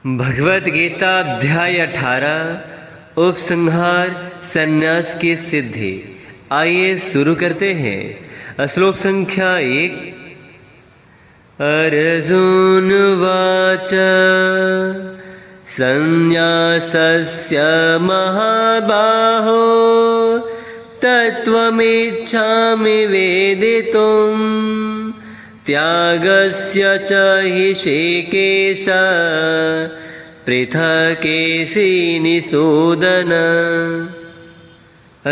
भगवत गीता अध्याय 18 उपसंहार संन्यास की सिद्धि। आइए शुरू करते हैं। श्लोक संख्या 1। अर्जुन वाच संन्यासस्य महाबाहो तत्त्वमिच्छामि वेदितुम् त्यागस्य च ऋषिकेश पृथकेशि निषूदन।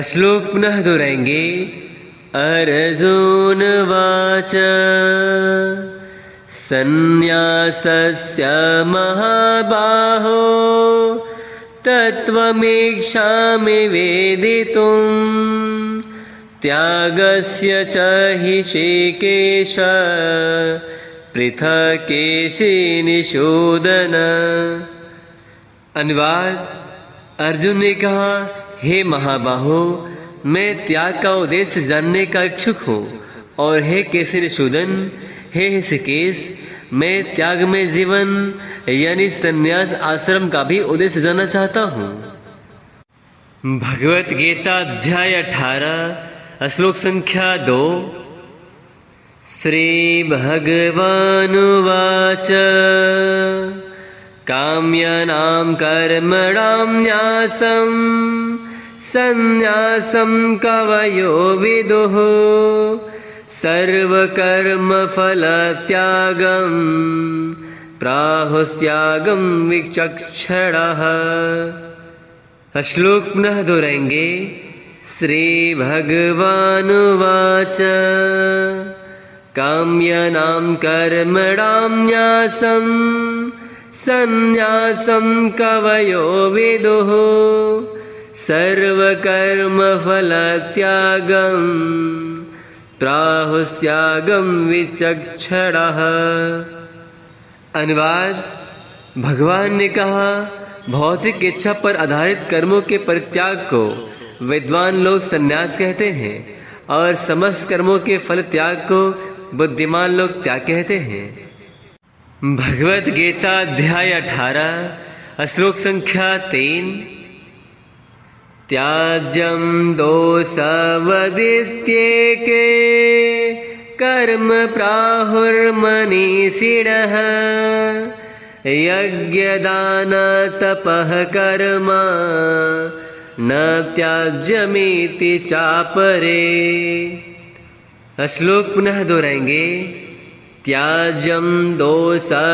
श्लोक पुनः दोहराएंगे। अर्जुन वाच संन्यासस्य महाबाहो तत्त्वमिच्छामि वेदितुम् त्यागस्य च ऋषिकेश पृथकेशि निषूदन। अनुवाद। अर्जुन ने कहा, हे महाबाहो, मैं त्याग का उद्देश्य जानने का इच्छुक हूँ। और हे केशि निषूदन, हे ऋषिकेश, मैं त्याग में जीवन यानी संन्यास आश्रम का भी उद्देश्य जानना चाहता हूँ। भगवत गीता अध्याय 18 श्लोक संख्या 2। श्री भगवानुवाच काम्यानां कर्मणां न्यासं संन्यासं कवयो विदुः सर्वकर्मफलत्यागं प्राहुस्त्यागं विचक्षणः। श्लोक पुनः दोहराएंगे। श्री भगवानुवाच काम्यानां कर्मणां न्यासं संन्यासं कवयो विदुः सर्वकर्मफलत्यागं प्राहुस्त्यागं विचक्षणः। अनुवाद। भगवान ने कहा, भौतिक इच्छा पर आधारित कर्मों के परित्याग को विद्वान लोग संन्यास कहते हैं और समस्त कर्मों के फल त्याग को बुद्धिमान लोग त्याग कहते हैं। भगवत गीता अध्याय 18 श्लोक संख्या 3। त्याज्यं दोषवदित्येके कर्म प्राहुर्मनीषिणः यज्ञदान तपः कर्म न त्याज्यमिति चापरे। श्लोक पुनः दोहराएंगे। त्याज्यं दोषवदित्येके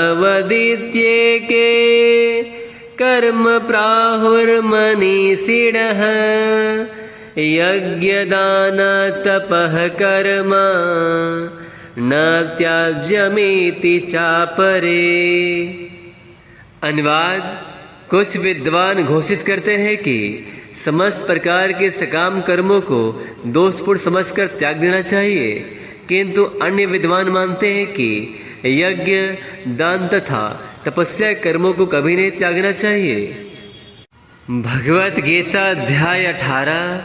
कर्म प्राहुर्मनीषिणः यज्ञदान तपः कर्म न त्याज्यमिति चापरे। अनुवाद। कुछ विद्वान घोषित करते हैं कि समस्त प्रकार के सकाम कर्मों को दोषपूर्ण समझकर त्याग देना चाहिए, किंतु अन्य विद्वान मानते हैं कि यज्ञ, दान तथा तपस्या कर्मों को कभी नहीं त्यागना चाहिए। भगवत गीता अध्याय 18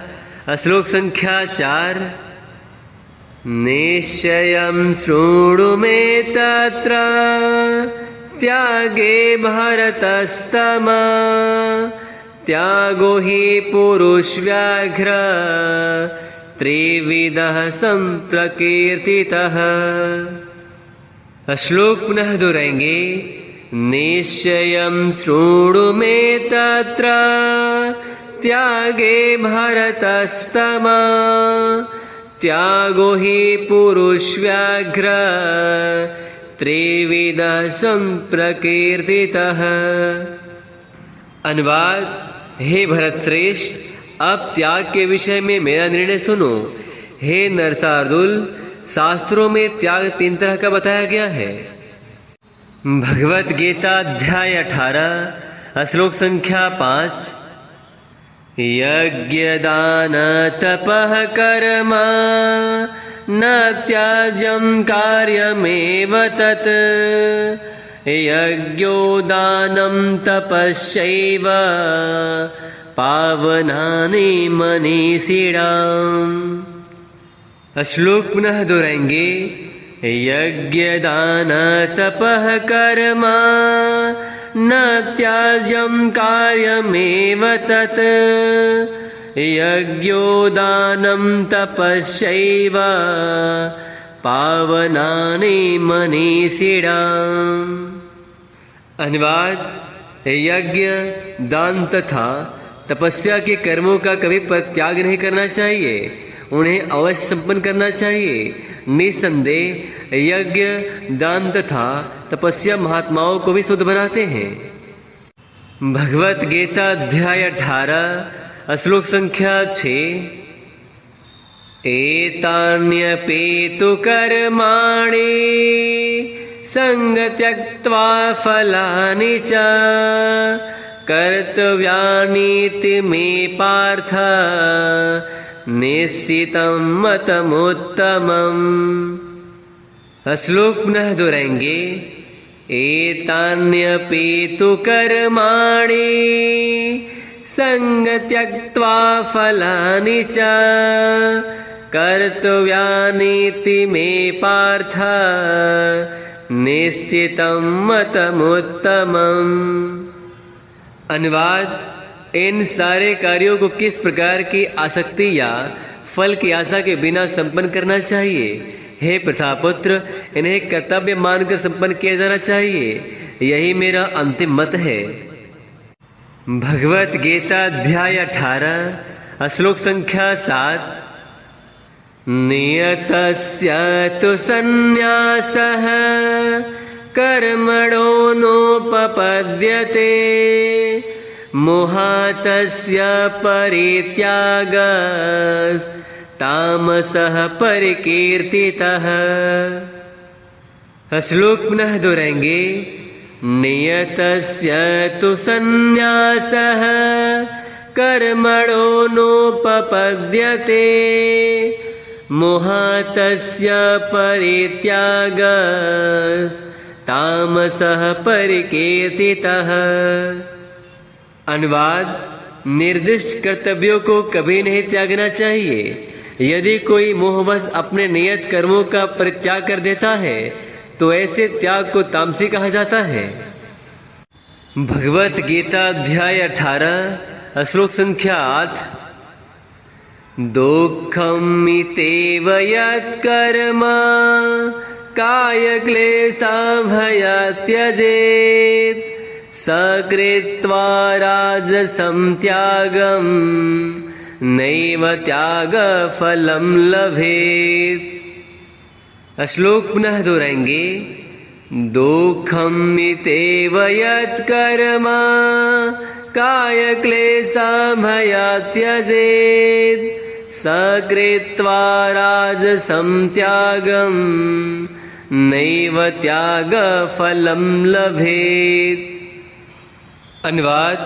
श्लोक संख्या 4। निश्चयं शृणु मे तत्र त्यागे भरतस्तमा त्यागो हि पुरुषव्याघ्र त्रिविधः संप्रकीर्तितः। श्लोक पुनः दोहराएंगे। निश्चयं शृणु मे तत्र त्यागे भरतस्तमा त्यागो हि पुरुषव्याघ्र त्रिविधः संप्रकीर्तितः। अनुवाद। हे भरत श्रेष्ठ, अब त्याग के विषय में मेरा निर्णय सुनो। हे नरसार्दुल, शास्त्रों में त्याग 3 तरह का बताया गया है। भगवत गीता अध्याय 18 श्लोक संख्या 5। यज्ञदान तपः कर्म न त्याज्यं कार्यमेव तत् यज्ञो दानं तपश्चैव पावनानि मनीषिणाम्। श्लोक पुनः दोहराएंगे। यज्ञ दान तपः कर्म न त्याज्यं कार्यमेव तत् यज्ञो दानं तपश्चैव पावनानि मनीषिणाम्। अनुवाद: यज्ञ, दान तथा तपस्या के कर्मों का कभी परित्याग नहीं करना चाहिए, उन्हें अवश्य संपन्न करना चाहिए। निसंदेह यज्ञ, दान तथा तपस्या महात्माओं को भी शुद्ध बनाते हैं। भगवत गीता अध्याय 18 श्लोक संख्या 6। एतान्यपि तु कर्माणि संग त्यक्त्वा फलानि च कर्तव्यानीति मे पार्थ निश्चितं मतमुत्तमम्। श्लोक पुनः दोहराएंगे। एतान्यपि तु कर्माणि संग त्यक्त्वा फलानि च कर्तव्यानीति मे पार्थ निश्चितं मतमुत्तमम्। अनुवाद: इन सारे कार्यों को किस प्रकार की आसक्ति या फल की आशा के बिना संपन्न करना चाहिए? हे प्रथापुत्र, इन्हें कर्तव्य मानकर संपन्न किया जाना चाहिए, यही मेरा अंतिम मत है। भगवत गीता अध्याय 18 श्लोक संख्या 7। नियतस्य तु सन्न्यासः कर्मणो नोपपद्यते मोहातस्य परित्यागस्तामसः परिकीर्तितः। श्लोक पुनः दोहराएंगे। नियतस्य तु सन्न्यासः कर्मणो नोपपद्यते मोहातस्य परित्यागस्तामसः परिकीर्तितः। अनुवाद: निर्दिष्ट कर्तव्यों को कभी नहीं त्यागना चाहिए। यदि कोई मोहवश अपने नियत कर्मों का परित्याग कर देता है तो ऐसे त्याग को तामसी कहा जाता है। भगवत गीता अध्याय 18 श्लोक संख्या 8। दुःखमितेव यत्कर्म कायक्लेशाभयात् त्यजेत् सकृत्वा राजसं त्यागं नैव त्यागफलं लभेत्। श्लोक पुनः दोहराएंगे। दुःखमितेव यत्कर्म कायक्लेशाभयात् त्यजेत् सकृत्वा राजसं त्यागं नैव त्यागफलं लभेत्। अनुवाद: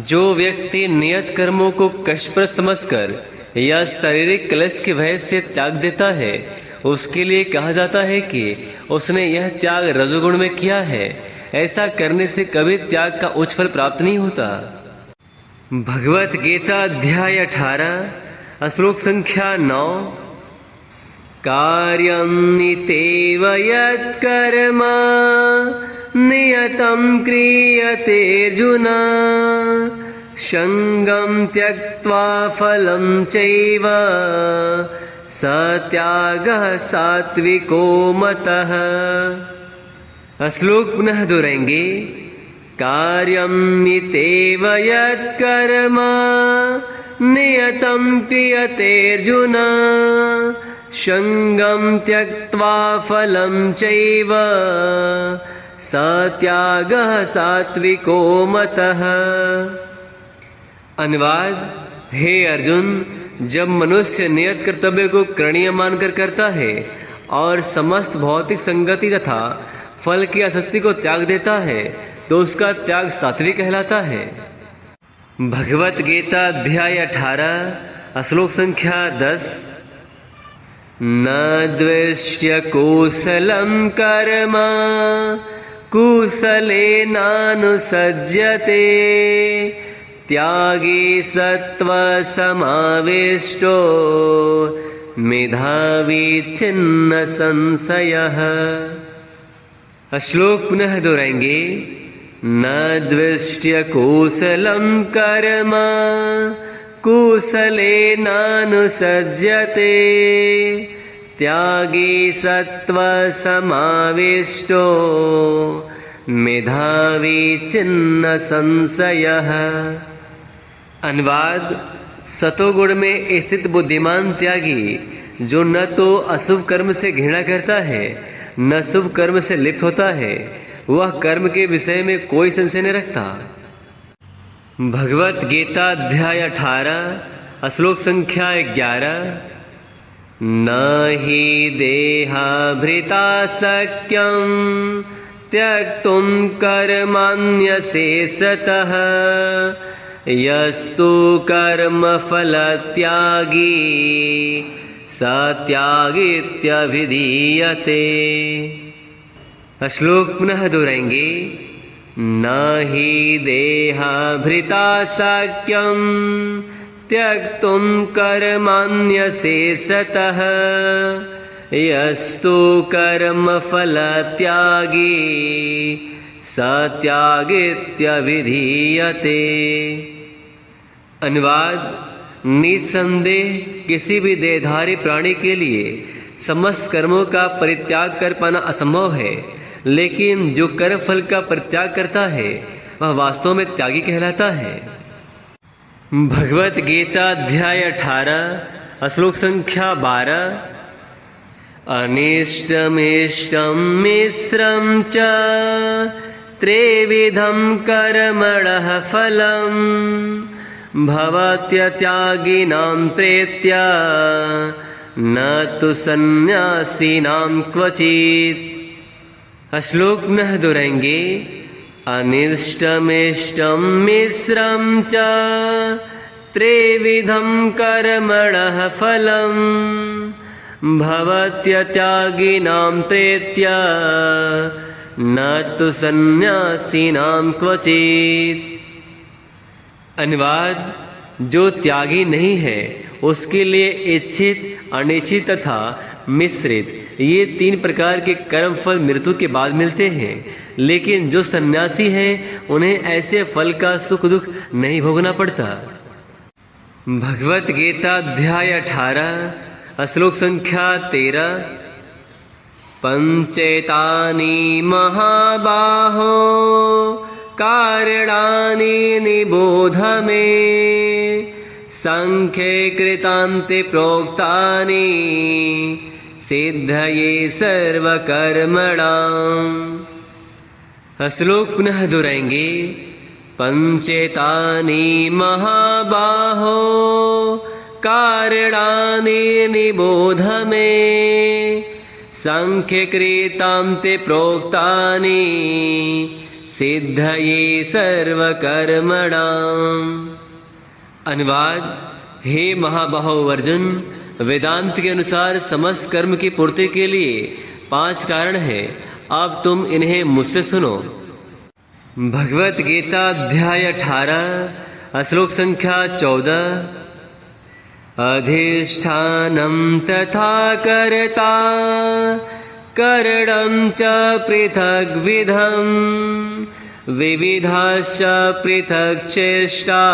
जो व्यक्ति नियत कर्मों को कष्टप्रद समझकर या शारीरिक क्लेश की वजह से त्याग देता है उसके लिए कहा जाता है कि उसने यह त्याग रजोगुण में किया है। ऐसा करने से कभी त्याग का उच्च फल प्राप्त नहीं होता। भगवत गीता अध्याय 18 श्लोक संख्या 9। कार्यमितेव यत्कर्म नियतं क्रियते अर्जुन संगं त्यक्त्वा फलं चैव सत्यागः सात्विको मतः। श्लोक पुनः दोहराएंगे। कार्यमितेव यत्कर्म नियतं क्रियते अर्जुन संगं त्यक्त्वा फलं चैव सत्यागः सात्विको मतः। अनुवाद: हे अर्जुन, जब मनुष्य नियत कर्तव्य को करणीय मानकर करता है और समस्त भौतिक संगति तथा फल की आसक्ति को त्याग देता है तो उसका त्याग सात्विक कहलाता है। भगवत गीता अध्याय 18 श्लोक संख्या 10। न द्वेष्य कुशलं कर्म कुशलेनानुसज्जते त्यागी सत्त्वसमाविष्टो मेधावी छिन्न संशयः। श्लोक पुनः दोहराएंगे। न द्विष्ट्य कुशलं कर्म कुशलेनानुसज्यते त्यागी सत्त्वसमाविष्टो मेधावी छिन्न संशयः। अनुवाद: सतोगुण में स्थित बुद्धिमान त्यागी जो न तो अशुभ कर्म से घृणा करता है न शुभ कर्म से लिप्त होता है, वह कर्म के विषय में कोई संशय नहीं रखता। भगवत गीता अध्याय 18 श्लोक संख्या 11। न हि देहाभृता शक्यं त्यक्तुं कर्माण्यशेषतः यस्तु कर्मफलत्यागी स त्यागीत्यभिधीयते। श्लोक पुनः दोहराएंगे। न हि देहाभृता शक्यं त्यक्तुं कर्माण्यशेषतः यस्तु कर्मफलत्यागी स त्यागीत्यभिधीयते। अनुवाद: निसंदेह किसी भी देहधारी प्राणी के लिए समस्त कर्मों का परित्याग कर पाना असंभव है, लेकिन जो कर्म फल का परित्याग करता है वह वास्तव में त्यागी कहलाता है। भगवत गीता अध्याय 18 श्लोक संख्या 12। अनिष्टमिष्टं मिश्रं च त्रिविधं कर्मणः फलम् भवत्यत्यागिनां प्रेत्य न तु सन्न्यासिनां क्वचित्। श्लोक पुनः दोहराएंगे। अनिष्टमिष्टं मिश्रं च त्रिविधं कर्मणः फलम् भवत्यत्यागिनां प्रेत्य न तु सन्न्यासिनां क्वचित्। अनुवाद: जो त्यागी नहीं है उसके लिए इच्छित, अनिच्छित तथा मिश्रित ये 3 प्रकार के कर्म फल मृत्यु के बाद मिलते हैं, लेकिन जो सन्यासी हैं उन्हें ऐसे फल का सुख दुख नहीं भोगना पड़ता। भगवत गीता अध्याय 18 श्लोक संख्या 13। पंचेतानि महाबाहो कारणानि निबोध मे संख्ये कृतान्ते प्रोक्तानि सिद्धये सर्वकर्मणाम्। श्लोक पुनः दोहराएंगे। पंचेतानि महाबाहो कारणानि निबोध मे संख्यकृतान्ते प्रोक्तानि सिद्धये सर्वकर्मणाम्। अनुवाद: हे महाबाहो अर्जुन, वेदांत के अनुसार समस्त कर्म की पूर्ति के लिए 5 कारण हैं। अब तुम इन्हें मुझसे सुनो। भगवत गीता अध्याय 18 श्लोक संख्या 14। अधिष्ठानं तथा कर्ता करणं च पृथग्विधम् विविधाश्च पृथक् चेष्टा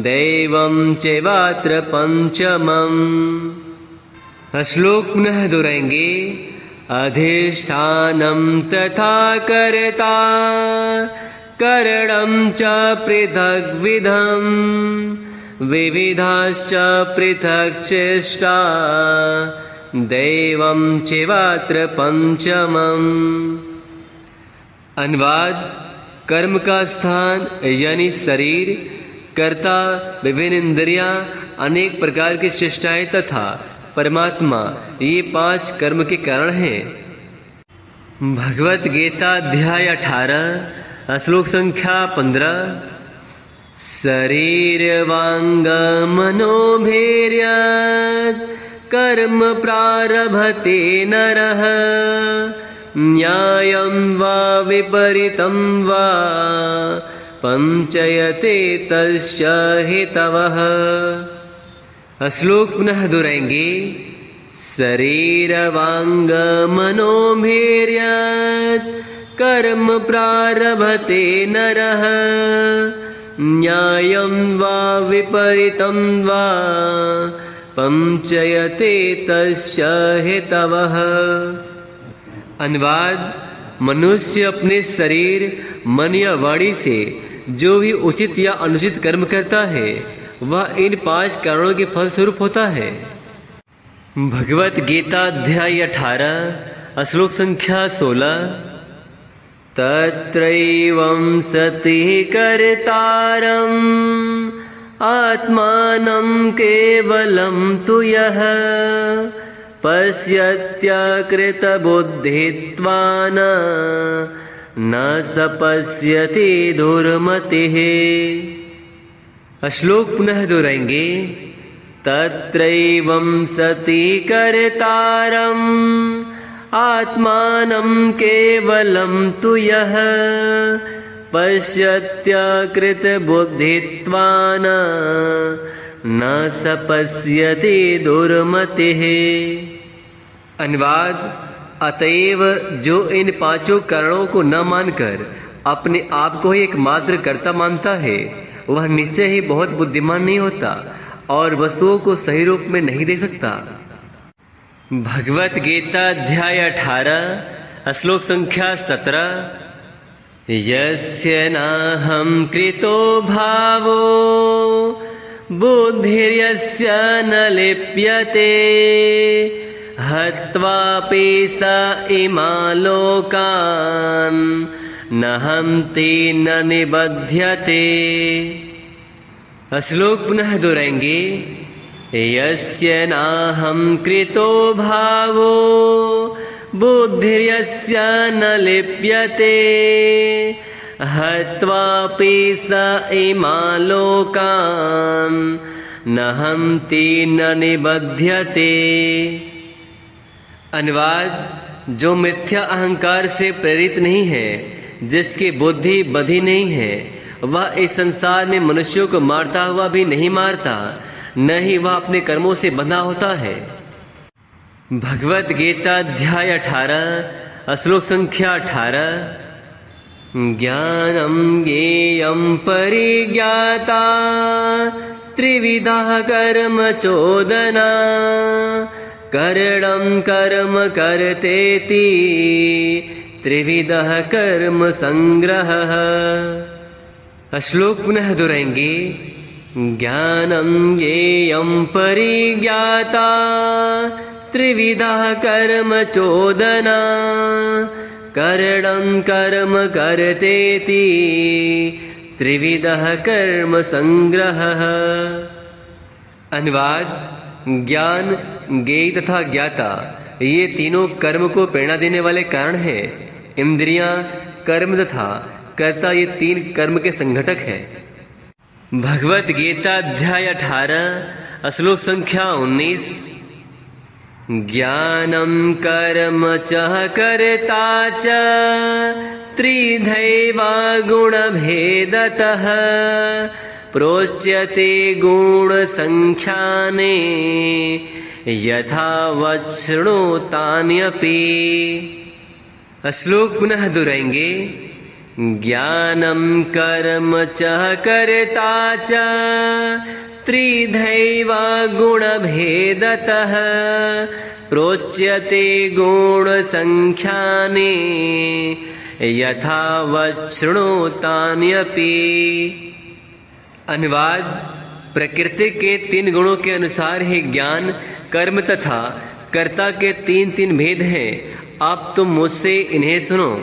दैवं चैवात्र पंचमम्। श्लोक पुनः दोहराएंगे। अधिष्ठानं तथा कर्ता करणं च पृथग्विधम् विविधाश्च पृथक् चेष्टा दैवं चैवात्र पंचमम्। अनुवाद: कर्म का स्थान यानी शरीर, कर्ता, विभिन्न इंद्रियां, अनेक प्रकार की चेष्टाएं तथा परमात्मा ये 5 कर्म के कारण हैं। भगवत गीता अध्याय 18 श्लोक संख्या 15। शरीरवांग मनोभिर्यत् कर्म प्रारभते नरः न्यायं वा विपरीतं वा पंचयते तस्य हेतवः। श्लोक पुनः दोहराएंगे। शरीरवांग मनोभिर्यत् कर्म प्रारभते नरः न्यायं वा विपरीतं वा पंचयते तस्य हेतवः। अनुवाद: मनुष्य अपने शरीर, मन या वाणी से जो भी उचित या अनुचित कर्म करता है वह इन 5 कारणों के फल स्वरूप होता है। भगवत गीता अध्याय 18 श्लोक संख्या 16। तत्रैवं सति कर्तारम् आत्मानं केवलं तु यः पश्यत्यकृतबुद्धित्वान् न स पश्यति दुर्मतिः। श्लोक पुनः दोहराएंगे। तत्रैवं सति कर्तारम् आत्मानं केवलं तु यः पश्यत्यकृतबुद्धित्वान् न स पश्यति दुर्मतिः। अनुवाद: अतएव जो इन 5 कारणों को न मानकर अपने आप को ही एकमात्र कर्ता मानता है वह निश्चय ही बहुत बुद्धिमान नहीं होता और वस्तुओं को सही रूप में नहीं देख सकता। भगवत गीता अध्याय 18 श्लोक संख्या 17। यस्य नाहं कृतो भावो बुद्धिर्यस्य न लिप्यते हत्वापि स इमा लोकान् न हन्ति न निबध्यते। श्लोक पुनः दोहराएंगे। यस्य नाहं कृतो भावो बुद्धिर्यस्य न लिप्यते हत्वापि स इमा लोकान् न हन्ति न निबध्यते। अनुवाद: जो मिथ्या अहंकार से प्रेरित नहीं है, जिसकी बुद्धि बधी नहीं है, वह इस संसार में मनुष्यों को मारता हुआ भी नहीं मारता, न ही वह अपने कर्मों से बंधा होता है। भगवत गीता अध्याय 18 श्लोक संख्या 18। ज्ञानं ज्ञेयं परिज्ञाता त्रिविधः कर्म चोदना करणं कर्म कर्तेति त्रिविधः कर्म संग्रहः। श्लोक पुनः दोहराएंगे। ज्ञानं ज्ञेयं परिज्ञाता त्रिविधः कर्म चोदना करणं कर्म कर्तेति त्रिविधः कर्म संग्रहः। अनुवाद: ज्ञान, ज्ञेय तथा ज्ञाता ये तीनों कर्म को प्रेरणा देने वाले कारण हैं। इंद्रियां, कर्म तथा कर्ता ये 3 कर्म के संघटक हैं। भगवत गीता अध्याय 18 श्लोक संख्या 19। ज्ञानं कर्म च कर्ता च त्रिधैवा गुणभेदतः प्रोच्यते गुणसंख्याने यथा वच्छृणोतान्यपि। श्लोक पुनः दोहराएंगे। ज्ञानं कर्म च कर्ता च त्रिधैवा गुणभेदतः प्रोच्यते गुणसंख्याने यथा वच्छृणोतान्यपि। अनुवाद: प्रकृति के 3 गुणों के अनुसार ही ज्ञान, कर्म तथा कर्ता के 3 भेद हैं। अब तुम मुझसे इन्हें सुनो।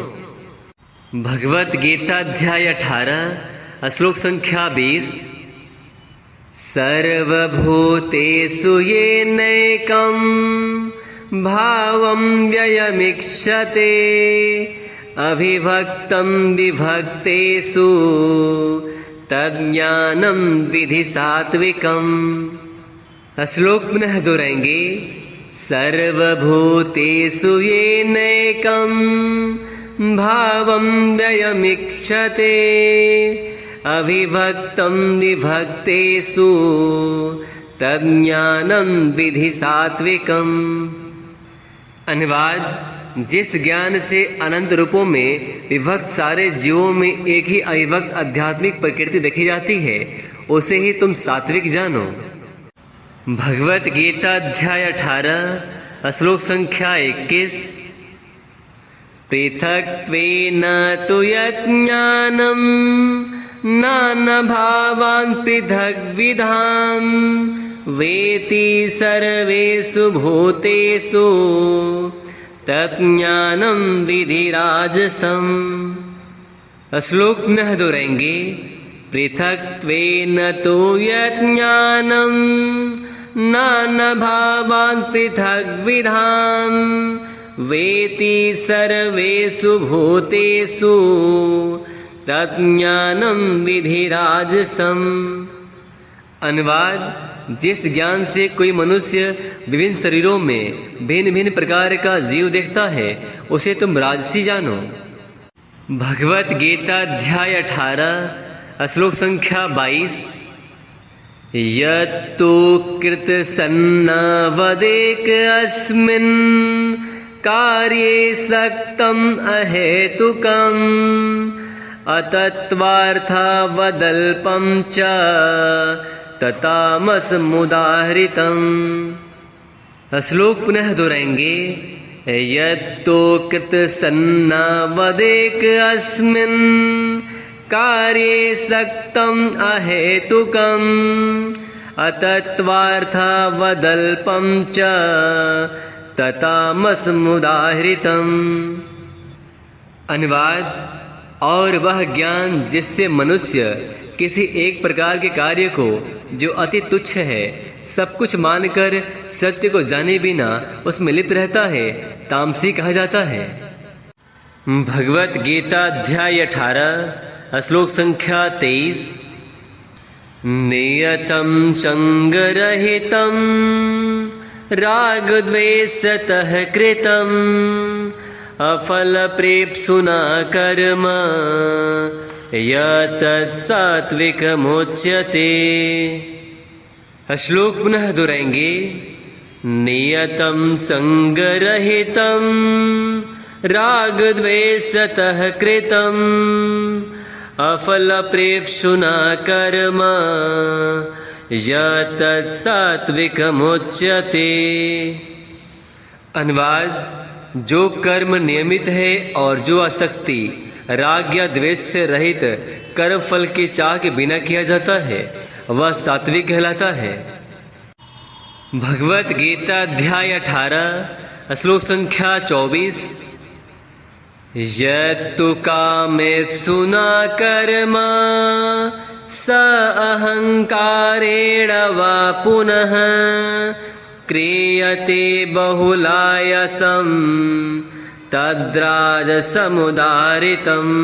भगवत गीता अध्याय 18 श्लोक संख्या 20। सर्वभूतेषु येनैकं भावं व्ययमीक्षते अविभक्तं विभक्तेषु तज्ज्ञानं विधि सात्विकम्। श्लोक पुनः दोहराएंगे। सर्वभूतेषु येनैकं भावं व्ययमीक्षते अविभक्तं विभक्तेषु तज्ज्ञानं विधि सात्विकम्। अनुवाद: जिस ज्ञान से अनंत रूपों में विभक्त सारे जीवों में एक ही अविभक्त आध्यात्मिक प्रकृति देखी जाती है, उसे ही तुम सात्विक जानो। भगवत गीता अध्याय 18 श्लोक संख्या 21। पृथक्त्वेन तु यज्ञानं नानाभावान् पृथग्विधान् वेति सर्वेषु भूतेषु तज्ज्ञानं विधिराजसम्। श्लोक पुनः दोहराएंगे। पृथक्त्वेन तु यज्ञानं नानाभावान् पृथग्विधान् वेति सर्वेषु भूतेषु तज्ज्ञानं विधिराजसम्। अनुवाद: जिस ज्ञान से कोई मनुष्य विभिन्न शरीरों में भिन्न भिन्न प्रकार का जीव देखता है, उसे तुम राजसी जानो। भगवत गीता अध्याय 18 श्लोक संख्या 22। यत्तु कृतसन्नावदेक अस्मिन् कार्ये सक्तम् अहेतुकम् अतत्त्वार्थवदल्पं च ततामसमुदाहृतम्। श्लोक पुनः दोहराएंगे। यत्तु कृतसन्नावदेक अस्मिन् कार्ये सक्तम् अहेतुकम् अतत्त्वार्थवदल्पं च ततामसमुदाहृतम्। अनुवाद: और वह ज्ञान जिससे मनुष्य किसी एक प्रकार के कार्य को जो अति तुच्छ है सब कुछ मानकर सत्य को जाने बिना उसमें लिप्त रहता है, तामसी कहा जाता है। भगवत गीता अध्याय 18 श्लोक संख्या 23। नियतं संगरहितं रागद्वेषतः कृतं अफलप्रेप्सुना कर्म यत्तत् सात्विकमुच्यते। श्लोक पुनः दोहराएंगे। नियतं संगरहितं रागद्वेषतः कृतं अफलप्रेप्सुना कर्म यत्तत् सात्विकमुच्यते। अनुवाद: जो कर्म नियमित है और जो आसक्ति राग या द्वेष से रहित कर्म फल की चाह के बिना किया जाता है, वह सात्विक कहलाता है। भगवत गीता अध्याय 18 श्लोक संख्या 24। यत्तु कामेप्सुना कर्म स अहंकारेण वा पुनः क्रियते बहुलायासं तद्राजसमुदाहृतम्।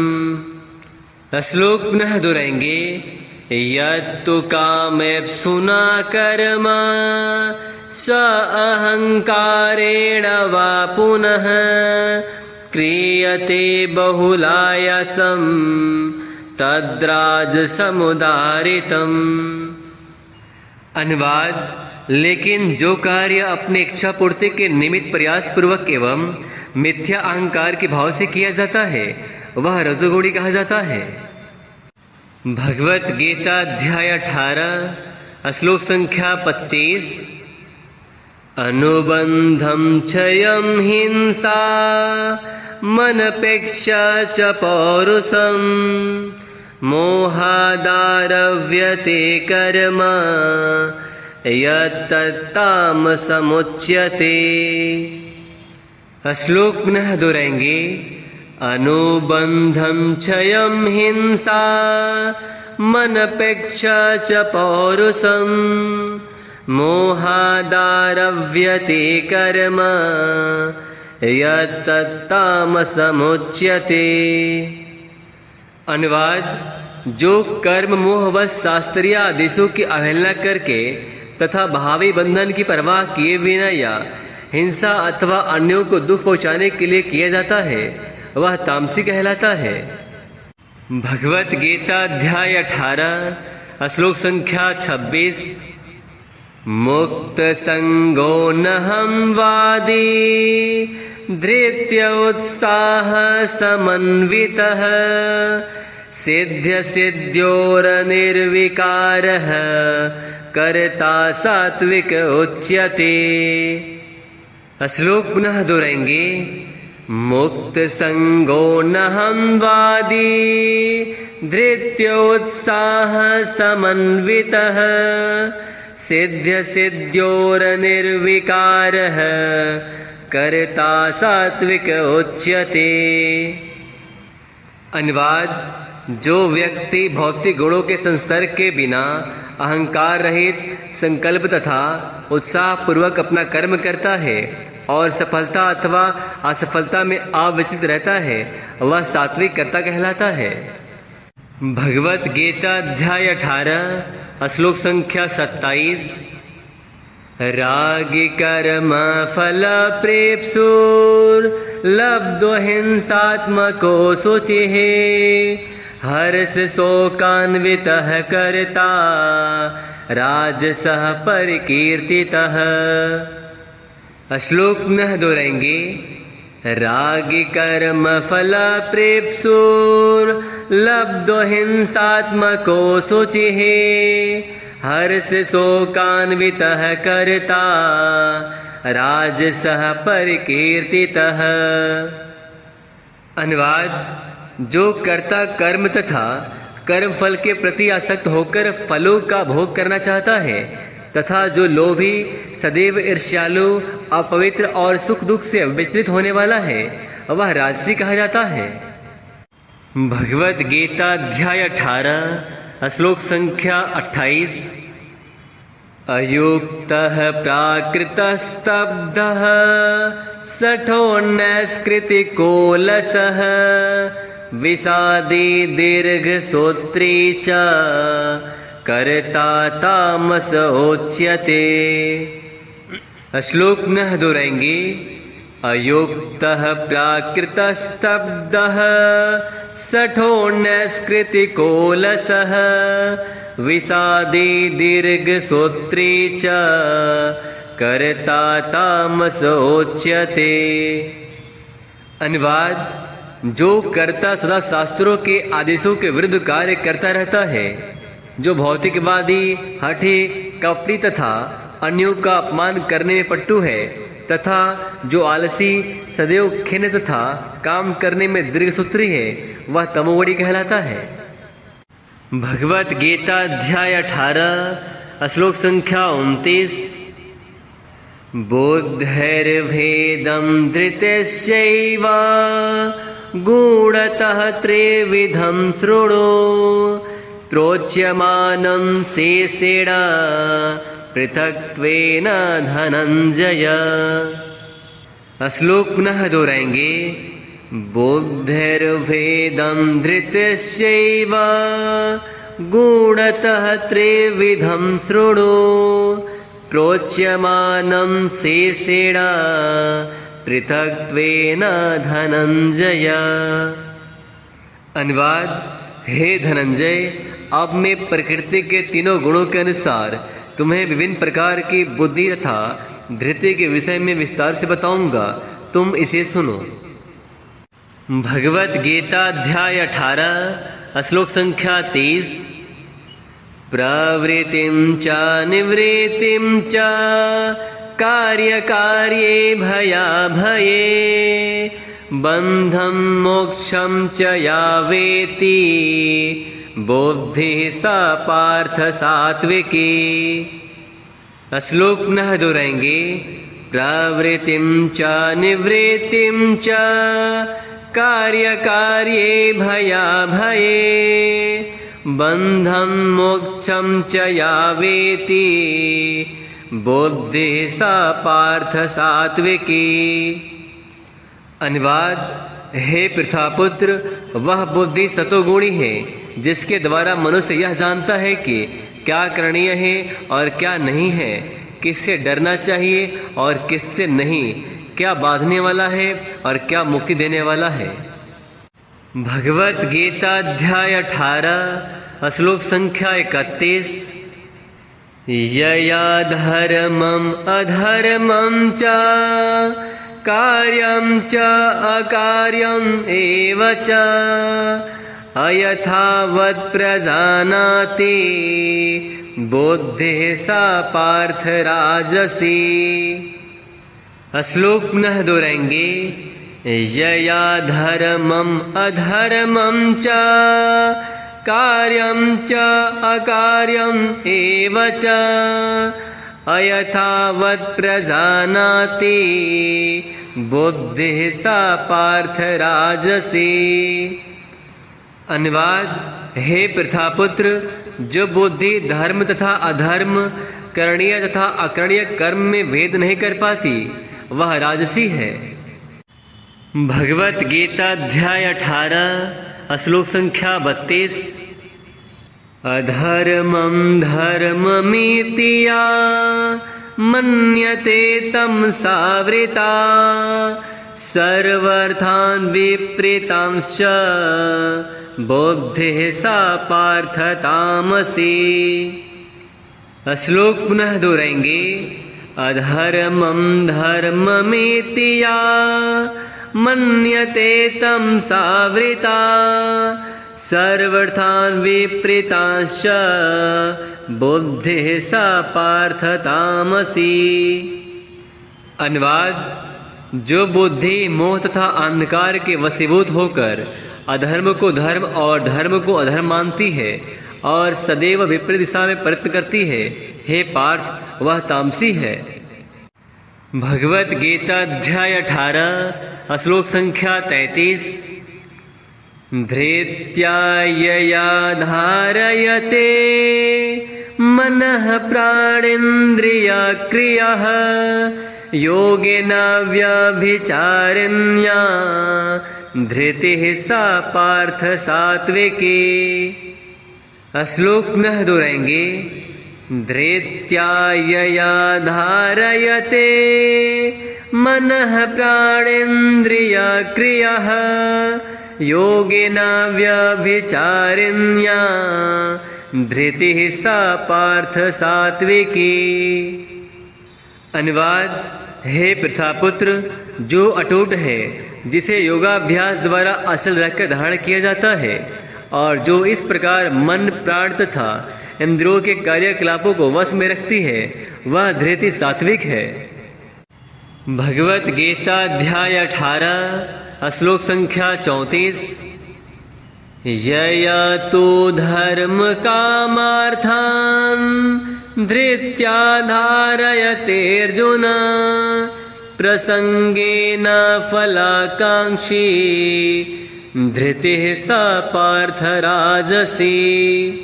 श्लोक पुनः दोहराएंगे। यत्तु कामेप्सुना कर्म स अहंकारेण वा पुनः क्रियते बहुलायासं तद्राजसमुदाहृतम्। अनुवाद: लेकिन जो कार्य अपने इच्छा पूर्ति के निमित्त प्रयास पूर्वक एवं मिथ्या अहंकार के भाव से किया जाता है, वह रजोगुणी कहा जाता है। भगवत गीता अध्याय 18 श्लोक संख्या 25। अनुबंधं क्षयं हिंसा मनपेक्षा च पौरुषं मोहादारव्यते कर्म यत्तत्तामसमुच्यते। श्लोक पुनः दोहराएंगे। अनुबंधं क्षयं हिंसा मनपेक्षा च पौरुषं मोहादारव्यते कर्म यत्तत्तामसमुच्यते। अनुवाद: जो कर्म मोहवश शास्त्रीय आदेशों की अवहेलना करके तथा भावी बंधन की परवाह किए बिना या हिंसा अथवा अन्यों को दुख पहुंचाने के लिए किया जाता है, वह तामसी कहलाता है। भगवत गीता अध्याय 18 श्लोक संख्या 26। मुक्त संगो नहं वादी धृत्य उत्साह समन्वितः सिद्ध्य सिद्ध्योरनिर्विकारः कर्ता सात्विक उच्यते। श्लोक पुनः दोहराएंगे। मुक्त संगो नहं वादी धृत्योत्साह समन्वितः सिद्ध्य सिद्ध्योरनिर्विकारः कर्ता सात्विक उच्यते। अनुवाद। जो व्यक्ति भौतिक गुणों के संसर्ग के बिना अहंकार रहित संकल्प तथा उत्साह पूर्वक अपना कर्म करता है और सफलता अथवा असफलता में अविचलित रहता है, वह सात्विक कर्ता कहलाता है। भगवत गीता अध्याय 18 श्लोक संख्या 27। रागी कर्म फल प्रेप्सुर लब्धो हिंसात्मको शुचिः हर्ष शोकान्वितः कर्ता राजसः परिकीर्तितः। श्लोक पुनः दोहराएंगे। रागी कर्म फल प्रेप्सुर लब्धो हिंसात्मको शुचिः हर्ष शोकान्वितः कर्ता राजसः परिकीर्तितः। अनुवाद। जो कर्ता कर्म तथा कर्म फल के प्रति आसक्त होकर फलों का भोग करना चाहता है तथा जो लोभी सदैव ईर्ष्यालु अपवित्र और सुख दुख से विचलित होने वाला है, वह राजसी कहा जाता है। भगवत गीता अध्याय 18 श्लोक संख्या 28। अयुक्तः प्राकृतस्तब्धः शठोन्नैष्कृतिकोलसः विषादी दीर्घसूत्री च कर्ता तामस उच्यते। श्लोक पुनः दोहराएंगे। अयुक्तः प्राकृतस्तब्धः शठोन्नैष्कृतिकोलसः विषादी दीर्घसूत्री च कर्ता तामस उच्यते। अनुवाद। जो कर्ता सदा शास्त्रों के आदेशों के विरुद्ध कार्य करता रहता है, जो भौतिकवादी हठी कपटी तथा अन्यों का अपमान करने में पट्टू है तथा जो आलसी सदैव खिन्न तथा काम करने में दीर्घसूत्री है, वह तमोगुणी कहलाता है। भगवत गीता अध्याय 18 श्लोक संख्या 29। बुद्धैर्भेदं धृतस्यैव गूढतः त्रिविधं शृणु प्रोच्यमानं शेषेण पृथक्त्वेन धनंजय। श्लोक पुनः दोहराएंगे। बुद्धिर्भेदं धृतस्यैव गूढतः त्रिविधं शृणु प्रोच्यमानं शेषेण पृथक्त्वेन धनंजय। अनुवाद। हे धनंजय, अब मैं प्रकृति के तीनों गुणों के अनुसार तुम्हें विभिन्न प्रकार की बुद्धि तथा धृति के विषय में विस्तार से बताऊंगा, तुम इसे सुनो। भगवत गीता अध्याय 18 श्लोक संख्या 30। प्रवृत्तिं च निवृत्तिं च कार्यकार्ये भयाभये बंधं मोक्षं च या वेत्ति बुद्धिः सा पार्थ सात्विकी। श्लोक पुनः दोहराएंगे। प्रवृत्तिं च निवृत्तिं च कार्यकार्ये भयाभये बंधं मोक्षं च या वेत्ति बुद्धिः सा पार्थ सात्विकी। अनुवाद। हे पृथापुत्र, वह बुद्धि सतोगुणी है जिसके द्वारा मनुष्य यह जानता है कि क्या करणीय है और क्या नहीं है, किससे डरना चाहिए और किससे नहीं, क्या बांधने वाला है और क्या मुक्ति देने वाला है। भगवत गीता अध्याय 18 श्लोक संख्या 31। यया धर्मम् अधर्मं च कार्यं च अकार्यम् एव च अयथावत् प्रजानाति बुद्धिः सा पार्थ राजसी। श्लोक पुनः दोहराएंगे। यया धर्मम् अधर्मं च कार्यं च अकार्यम् एव च अयथावत् प्रजानाति बुद्धिः सा पार्थ राजसी। अनुवाद। हे प्रथापुत्र, जो बुद्धि धर्म तथा अधर्म, करणीय तथा अकरणीय कर्म में भेद नहीं कर पाती, वह राजसी है। भगवत गीता अध्याय 18 श्लोक संख्या 32। अधर्मं धर्ममिति या मन्यते तं सावृता सर्वार्थान् विपरीतांश्च बुद्धिः सा पार्थ तामसी। श्लोक पुनः दोहराएंगे। अधर्मं धर्ममिति या मन्यते तं सावृता सर्वार्थान् विपरीतांश्च बुद्धिः सा पार्थ तामसी। अनुवाद। जो बुद्धि मोह तथा अंधकार के वशीभूत होकर अधर्म को धर्म और धर्म को अधर्म मानती है और सदैव विपरीत दिशा में प्रयत्न करती है, हे पार्थ, वह तामसी है। भगवत गीता अध्याय 18 श्लोक संख्या 33। धृत्या यया धारयते मनः प्राणेन्द्रियक्रियः योगेन व्यभिचारिण्या धृतिः सा पार्थ सात्विकी। श्लोक पुनः दोहराएंगे। धृत्या यया धारयते मनः प्राणेन्द्रियक्रियः योगेन व्यभिचारिण्या धृतिः सा पार्थ सात्विकी। अनुवाद। हे प्रथापुत्र, जो अटूट है, जिसे योगाभ्यास द्वारा अचल रखकर धारण किया जाता है और जो इस प्रकार मन प्राण तथा इंद्रियों के कार्यकलापों को वश में रखती है, वह धृति सात्विक है। भगवत गीता अध्याय 18 श्लोक संख्या 34। यया तु धर्म कामार्थान् धृत्या धारयतेऽर्जुन प्रसंगेन फलाकांक्षी धृतिः सा पार्थ राजसी।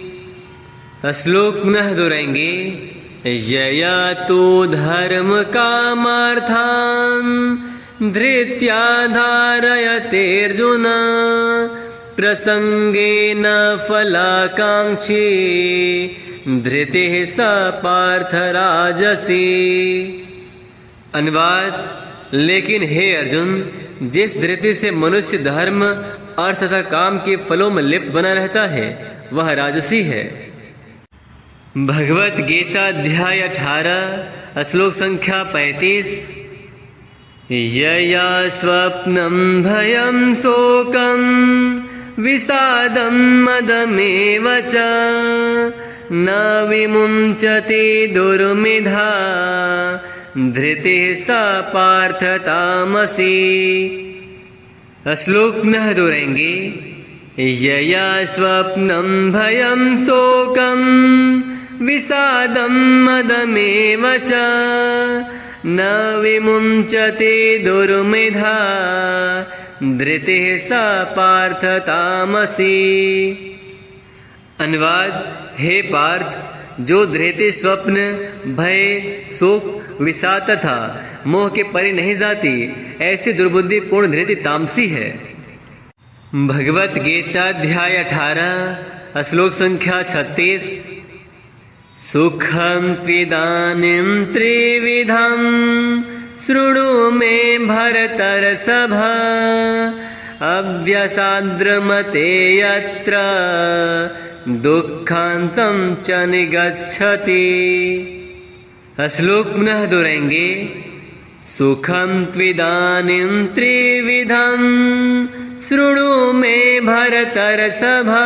श्लोक पुनः दोहराएंगे। यया तु धर्म कामार्थान् धृत्या धारयतेऽर्जुन प्रसंगेन फलाकांक्षी धृतिः सा पार्थ राजसी। अनुवाद। लेकिन हे अर्जुन, जिस धृति से मनुष्य धर्म, अर्थ तथा काम के फलों में लिप्त बना रहता है, वह राजसी है। भगवत गीता अध्याय 18 श्लोक संख्या 35। यया स्वप्नं भयं शोकं विषादं मदमेव च न विमुञ्चति दुर्मिधा धृतिः सा पार्थ तामसी। श्लोक पुनः दोहराएंगे। यया स्वप्नं भयं शोकं विषादं मदमेव च न विमुञ्चति दुर्मिधा धृतिः सा पार्थ तामसी। अनुवाद। हे पार्थ, जो धृति स्वप्न, भय, शोक, विषाद तथा मोह के परे नहीं जाती, ऐसी दुर्बुद्धि पूर्ण धृति तामसी है। भगवत गीता अध्याय 18 श्लोक संख्या 36। सुखं त्विदानीं त्रिविधं शृणु मे भरतर्षभ अव्यसाद्रमते यत्र दुःखान्तं च निगच्छति। श्लोक पुनः दोहराएंगे। सुखं त्विदानीं त्रिविधं शृणु मे भरतर्षभा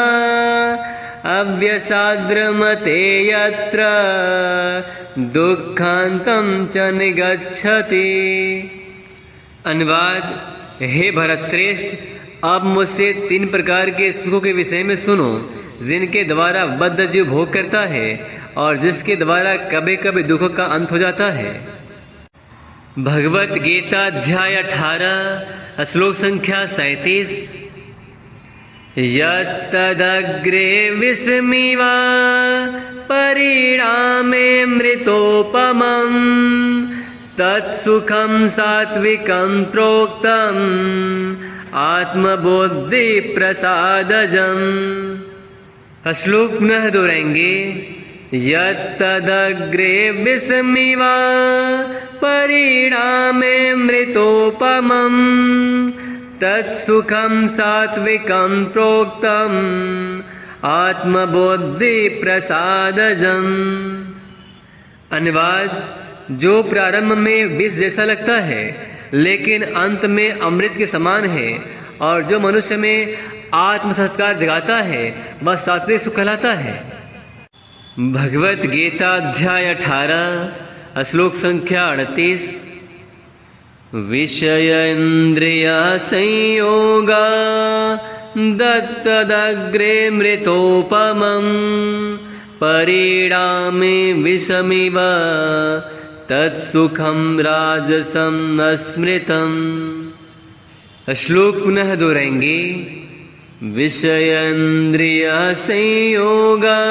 अव्यसाद्रमते यत्र दुःखान्तं च निगच्छति। अनुवाद: हे भरत श्रेष्ठ, अब मुझसे 3 प्रकार के सुखों के विषय में सुनो, जिनके द्वारा बद्ध जीव भोग करता है और जिसके द्वारा कभी कभी दुखों का अंत हो जाता है। भगवत गीता अध्याय 18 श्लोक संख्या 37। यत्तदग्रे विस्मिवा परिणामे मृतोपमम् तत्सुखं सात्विकं प्रोक्तम् आत्मबुद्धि प्रसादजम्। श्लोक पुनः दोहराएंगे। यत्तदग्रे विस्मिवा परिणामे मृतोपमम् तत्सुखं सात्विकं प्रोक्तम् आत्मबुद्धि प्रसादजम्। अनुवाद: जो प्रारंभ में विष जैसा लगता है लेकिन अंत में अमृत के समान है, और जो मनुष्य में आत्म सत्कार जगाता है वह सात्विक सुख कहलाता है। भगवत गीता अध्याय 18 श्लोक संख्या 38। विषय इंद्रिय संयोगा दत्तदग्रे मृतोपमम् परिणामे विषमिव तत्सुखं राजसं स्मृतम्। श्लोक पुनः दोहराएंगे। विषयेन्द्रिय संयोगा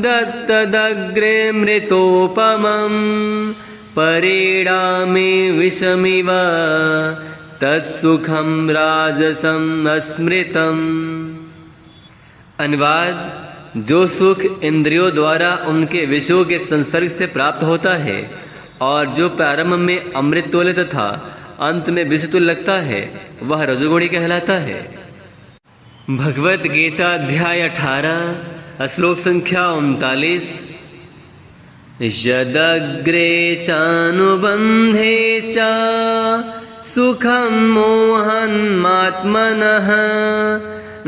दत्तदग्रे मृतोपमम् परिणामे विषमिव तत्सुखं राजसं स्मृतम्। अनुवाद: जो सुख इंद्रियों द्वारा उनके विषयों के संसर्ग से प्राप्त होता है और जो प्रारंभ में अमृत तुल्य तथा अंत में विष तुल्य लगता है वह रजोगुणी कहलाता है। भगवत गीता अध्याय 18 श्लोक संख्या 39। यदग्रे चानुबन्धे च सुखं मोहन्मात्मनः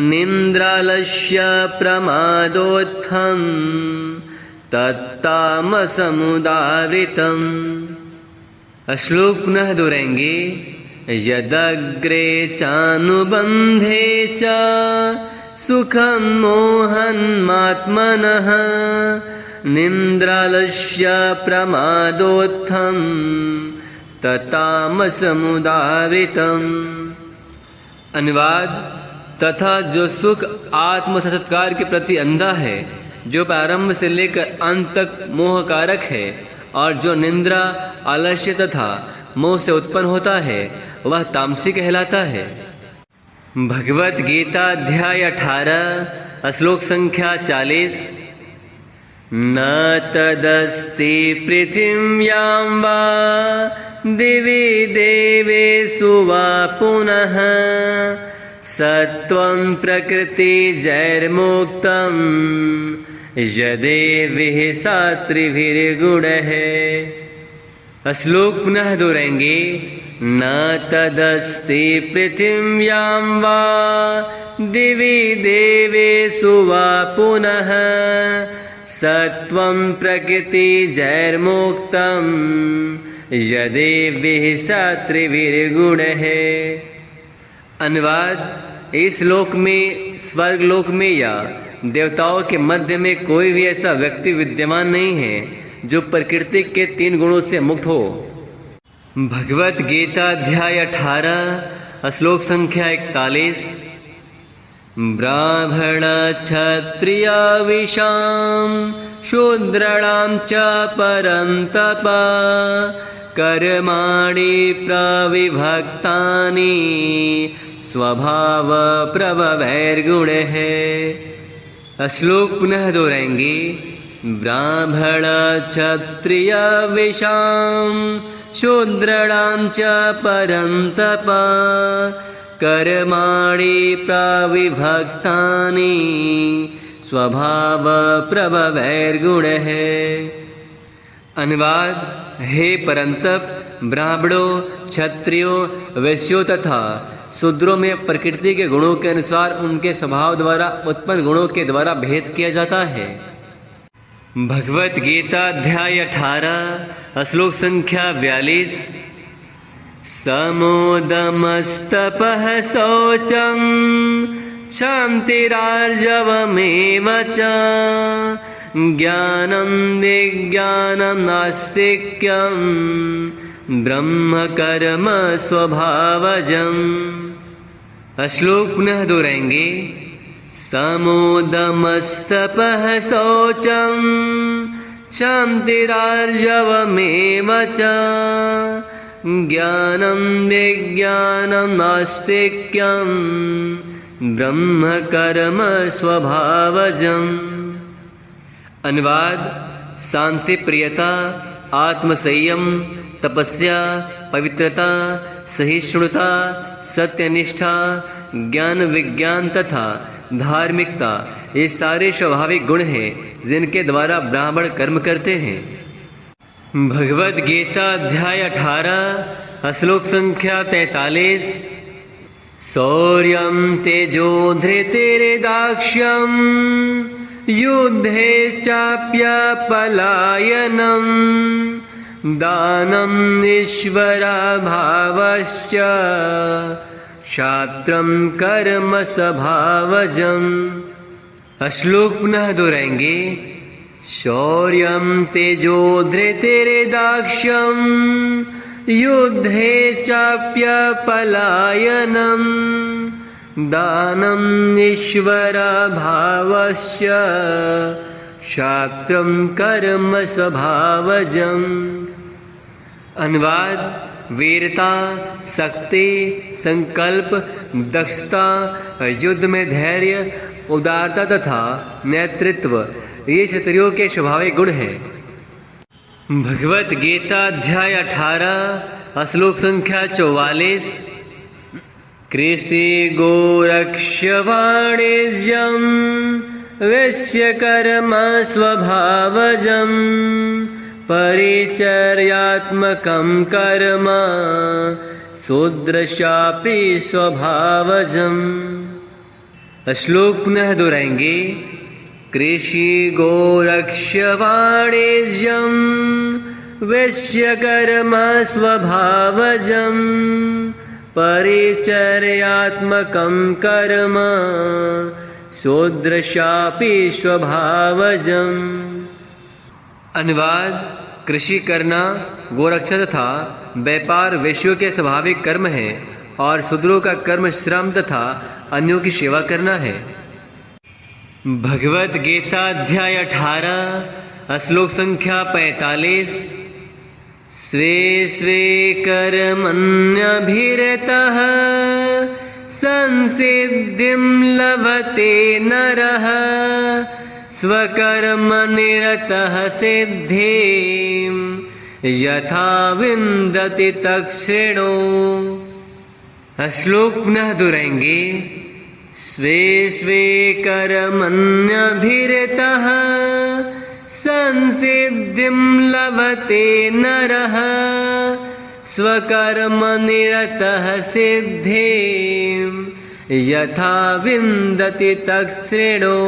निन्द्रालस्य प्रमादोत्थं तत्तामसमुदावृतम्। श्लोक पुनः दोहराएंगे। यदग्रे चानुबन्धे च सुखं मोहन्मात्मनः निन्द्रालस्य प्रमादोत्थं तत्तामसमुदावृतम्। अनुवाद: तथा जो सुख आत्म साक्षात्कार के प्रति अंधा है, जो प्रारंभ से लेकर अंत तक मोहकारक है, और जो निंद्रा, आलस्य तथा मोह से उत्पन्न होता है वह तामसी कहलाता है। भगवत गीता अध्याय 18 श्लोक संख्या 40। न तदस्ति पृथिव्यां वा दिवि देवेषु वा पुनः सत्त्वं प्रकृतिजैर्मुक्तं यदेभिः सात्रिभिर्गुणः। श्लोक पुनः दोहराएंगे। न तदस्ति पृथिव्यां वा दिवि देवेषु वा पुनः सत्त्वं प्रकृतिजैर्मुक्तं यदेभिः सात्रिभिर्गुणः। अनुवाद: इस लोक में, स्वर्ग लोक में या देवताओं के मध्य में कोई भी ऐसा व्यक्ति विद्यमान नहीं है जो प्रकृति के 3 गुणों से मुक्त हो। भगवत गीता अध्याय 18 श्लोक संख्या 41। ब्राह्मण क्षत्रिय विशां शूद्राणां च परन्तप कर्माणि प्रविभक्तानि स्वभाव प्रभवैर्गुणः। श्लोक पुनः दोहराएंगे। ब्राह्मण क्षत्रिय विशां शूद्राणां च परन्तप कर्माणि प्रविभक्तानि स्वभाव प्रभवैर्गुणः। अनुवाद: हे परंतप, ब्राह्मणों, क्षत्रियों, वैश्यों तथा शूद्रों में प्रकृति के गुणों के अनुसार उनके स्वभाव द्वारा उत्पन्न गुणों के द्वारा भेद किया जाता है। भगवत गीता अध्याय 18 श्लोक संख्या 42। समोदमस्तपः शौचं क्षान्तिरार्जवमेव च ज्ञानं विज्ञानं नास्तिक्यं ब्रह्म कर्म स्वभावजम्। श्लोक पुनः दोहराएंगे। समोदमस्तपः शौचं क्षान्तिरार्जवमेव च ज्ञानं विज्ञानं नास्तिक्यं ब्रह्म कर्म स्वभावजम्। अनुवाद। शांति प्रियता, आत्मसंयम, तपस्या, पवित्रता, सहिष्णुता, सत्यनिष्ठा, ज्ञान विज्ञान तथा धार्मिकता ये सारे स्वाभाविक गुण हैं जिनके द्वारा ब्राह्मण कर्म करते हैं। भगवत गीता अध्याय 18 श्लोक संख्या 43। शौर्यं तेजो धृतिर्दाक्ष्यं युद्धे चाप्यपलायनं दानं ईश्वराभावश्च क्षात्रं कर्म स्वभावजम्। श्लोक पुनः दोहराएंगे। शौर्यं तेजो धृतिर्दाक्ष्यं युद्धे चाप्यपलायनं दानं ईश्वराभावश्च क्षात्रं कर्म स्वभावजम्। अनुवाद। वीरता, शक्ति, संकल्प, दक्षता, युद्ध में धैर्य, उदारता तथा नेतृत्व ये क्षत्रियों के स्वाभाविक गुण हैं। भगवत गीता अध्याय 18 श्लोक संख्या 44। कृषि गोरक्ष्य वाणिज्यं वैश्यकर्म स्वभावजम् परिचर्यात्मकं कर्म शूद्रशापि स्वभावजम्। श्लोक पुनः दोहराएंगे। कृषि गोरक्ष्य वाणिज्यं वैश्यकर्म स्वभावजम् परिचर्यात्मकं कर्म शूद्रशापि स्वभावजम्। अनुवाद। कृषि करना, गोरक्षा तथा व्यापार वैश्यों के स्वाभाविक कर्म है और शूद्रों का कर्म श्रम तथा अन्यों की सेवा करना है। भगवत गीता अध्याय 18 श्लोक संख्या 45। स्वे स्वे कर्मण्यभिरतः संसिद्धिं लभते नरः स्वकर्मनिरतः सिद्धिं यथा विन्दति तक्षिणो। श्लोक पुनः दोहराएंगे। स्वे स्वे कर्मण्यभिरतः संसिद्धिं लभते नरः स्वकर्मनिरतः सिद्धिं यथा विन्दति तक्षिणो।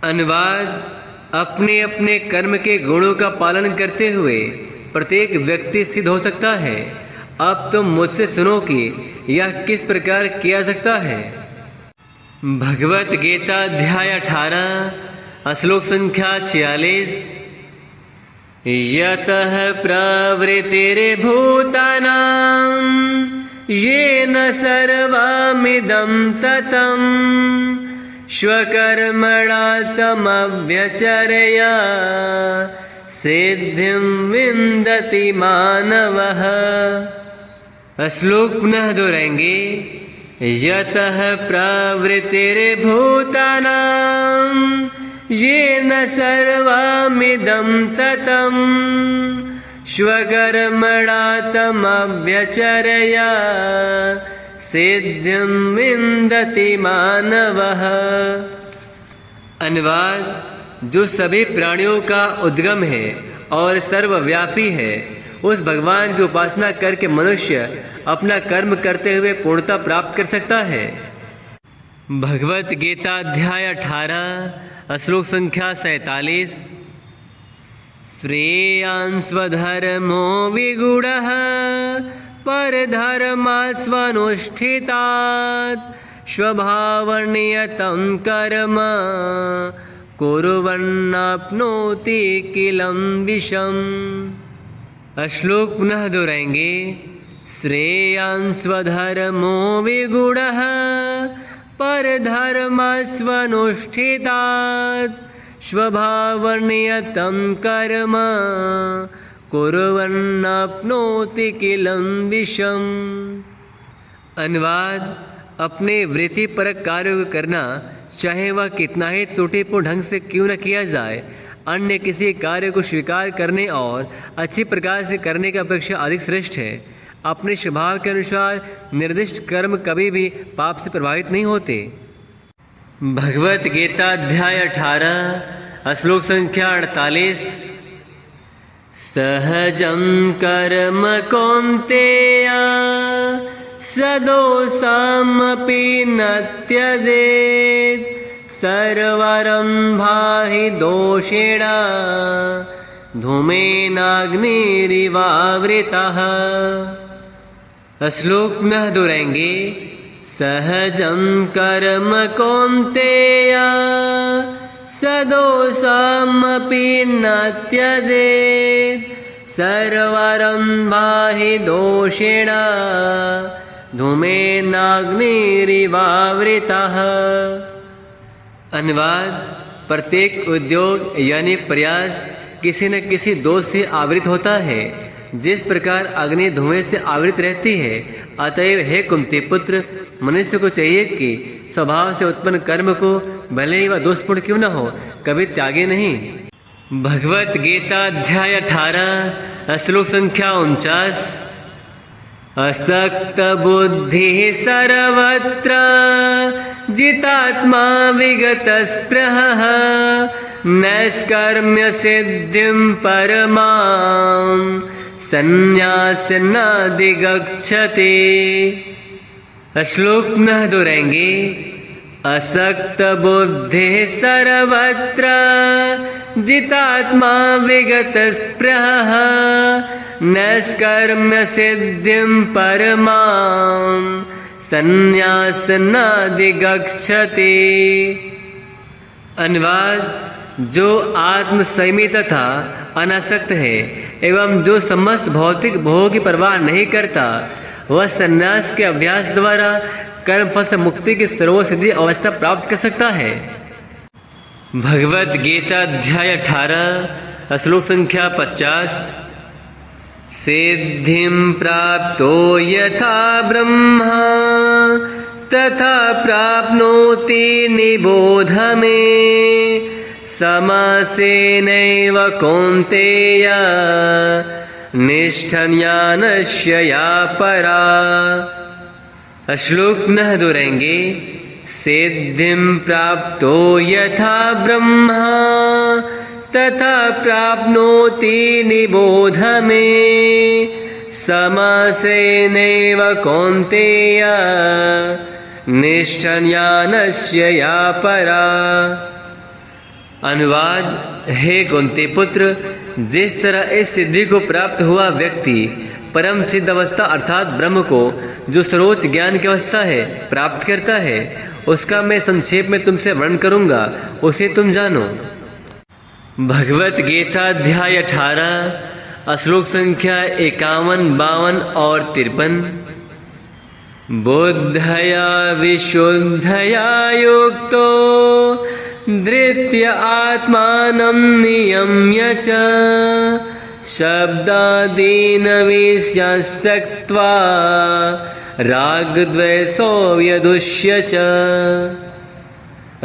अनुवाद। अपने अपने कर्म के गुणों का पालन करते हुए प्रत्येक व्यक्ति सिद्ध हो सकता है। अब तुम मुझसे सुनो कि यह किस प्रकार किया सकता है। भगवत गीता अध्याय 18 श्लोक संख्या 46। यतः प्रवृत्तिर्भूतानां येन सर्वमिदं ततं स्वकर्मणा तमव्यचर्य सिद्धिं विन्दति मानवः। श्लोक पुनः दोहराएंगे। यतः प्रवृत्तिर्भूतानां येन सर्वमिदं ततं स्वकर्मणा तमव्यचर्य सिद्धिं विन्दति मानवः। अनुवाद। जो सभी प्राणियों का उद्गम है और सर्वव्यापी है उस भगवान की उपासना करके मनुष्य अपना कर्म करते हुए पूर्णता प्राप्त कर सकता है। भगवत गीता अध्याय 18 श्लोक संख्या 47। श्रेयान् स्वधर्मो विगुणः परधर्मात् स्वनुष्ठितात् स्वभावनियतं कर्म कुर्वन्नाप्नोति किलं विषम्। श्लोक पुनः दोहराएंगे। श्रेयान् स्वधर्मो विगुणः परधर्मात् स्वनुष्ठितात् स्वभावनियतं कर्म कुर्वन्नाप्नोति किलं विषम्। अनुवाद: अपने वृत्तिपरक कार्य को करना, चाहे वह कितना ही त्रुटिपूर्ण ढंग से क्यों न किया जाए, अन्य किसी कार्य को स्वीकार करने और अच्छी प्रकार से करने की अपेक्षा अधिक श्रेष्ठ है। अपने स्वभाव के अनुसार निर्दिष्ट कर्म कभी भी पाप से प्रभावित नहीं होते। भगवत गीता अध्याय 18 श्लोक संख्या 48। सहजं कर्म कौन्तेय सदोषमपि न त्यजेत् सर्वारम्भा हि दोषेण धूमेनाग्निरिवावृतः। श्लोक पुनः दोहराएंगे। सहजं कर्म कौन्तेय सदोषमपि न त्यजेत् सर्वारम्भा हि दोषेण धूमेनाग्निरिवावृतः। अनुवाद: प्रत्येक उद्योग यानी प्रयास किसी न किसी दोष से आवृत होता है। जिस प्रकार अग्नि धुएं से आवृत रहती है, अतएव हे कुंती पुत्र, मनुष्य को चाहिए कि स्वभाव से उत्पन्न कर्म को भले ही वह दोषपूर्ण क्यों न हो, कभी त्यागे नहीं। भगवत गीता अध्याय 18 श्लोक संख्या 49। असक्त बुद्धि सर्वत्र जितात्मा विगत स्पृहः नैष्कर्म्य सिद्धिं परमां संन्यासेनाधिगच्छति। श्लोक पुनः दोहराएंगे। असक्त बुद्धि सर्वत्र जितात्मा विगत स्पृहः नैष्कर्म्य सिद्धिं परमां संन्यासेनाधिगच्छति। अनुवाद: जो आत्म संयमित तथा अनासक्त है एवं जो समस्त भौतिक भोग की परवाह नहीं करता, वह संन्यास के अभ्यास द्वारा कर्म फल से मुक्ति की सर्वसिद्धि अवस्था प्राप्त कर सकता है। भगवत गीता अध्याय 18 श्लोक संख्या 50। सिद्धिं प्राप्तो यथा ब्रह्मा तथा प्राप्नोति निबोध मे समासेनैव कौन्तेय निष्ठन्यानस्य या परा। श्लोक पुनः दोहराएंगे। सिद्धिं प्राप्तो यथा ब्रह्मा तथा प्राप्नोति निबोध मे समासेनैव कौन्तेय निष्ठन्यानस्य या परा। अनुवाद: हे कुंती पुत्र, जिस तरह इस सिद्धि को प्राप्त हुआ व्यक्ति परम सिद्ध अवस्था अर्थात ब्रह्म को, जो सर्वोच्च ज्ञान की अवस्था है, प्राप्त करता है, उसका मैं संक्षेप में तुमसे वर्णन करूंगा, उसे तुम जानो। भगवत गीता अध्याय 18 श्लोक संख्या 51, 52 और 53। बुद्धया विशुद्धया युक्तो धृत्य आत्मानं नियम्य च शब्दादीन् विषयस्तक्त्वा रागद्वेषो व्यदुष्य च।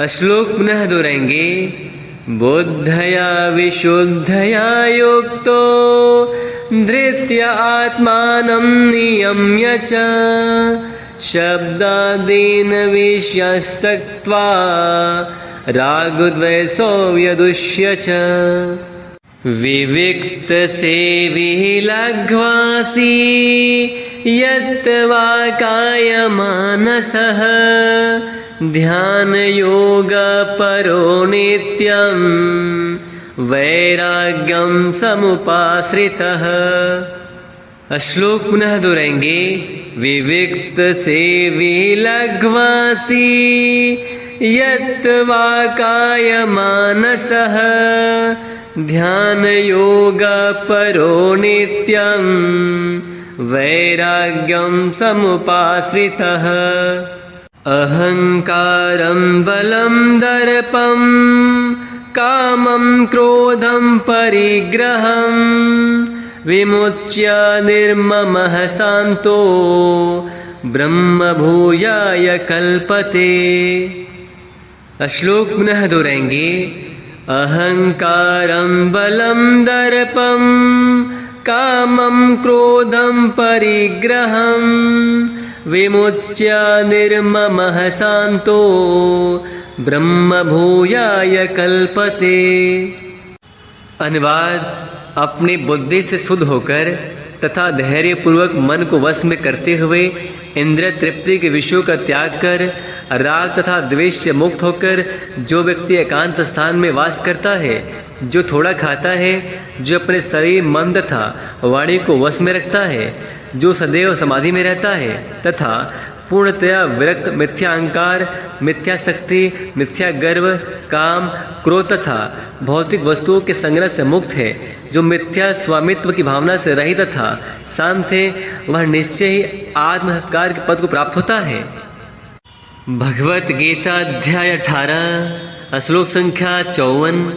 श्लोक पुनः दोहराएंगे। बुद्धया विशुद्धया युक्तो धृत्य आत्मानं नियम्य च शब्दादीन् विषयस्तक्त्वा रागद्वेषो व्यदुष्य च। विविक्त सेवी लघ्वासी यत्वा कायमानसः ध्यान योग परो नित्यं वैराग्यं समुपाश्रितः। श्लोक पुनः दोहराएंगे। विविक्त सेवी लघ्वासी यत्वा कायमानसः ध्यान योग परो नित्यं वैराग्यं समुपाश्रितः। अहंकारं बलं दर्पं कामं क्रोधं परिग्रहं विमुच्य निर्ममः शान्तो ब्रह्मभूयाय कल्पते। श्लोक पुनः दोहराएंगे। अहंकारं बलं दर्पं कामं क्रोधं परिग्रहं विमुच्य निर्ममः शान्तो ब्रह्मभूयाय कल्पते। अनुवाद। अपनी बुद्धि से शुद्ध होकर तथा धैर्य पूर्वक मन को वश में करते हुए इंद्रिय तृप्ति के विषयों का त्याग कर राग तथा द्वेष से मुक्त होकर जो व्यक्ति एकांत स्थान में वास करता है, जो थोड़ा खाता है, जो अपने शरीर मन तथा वाणी को वश में रखता है, जो सदैव समाधि में रहता है तथा पूर्णतया विरक्त मिथ्या अहंकार, मिथ्या शक्ति, मिथ्या गर्व, काम, क्रोध तथा भौतिक वस्तुओं के संग्रह से मुक्त है, जो मिथ्या स्वामित्व की भावना से रहित तथा शांत है, वह निश्चय ही आत्म सत्कार के पद को प्राप्त होता है। भगवत गीता अध्याय 18 श्लोक संख्या 54।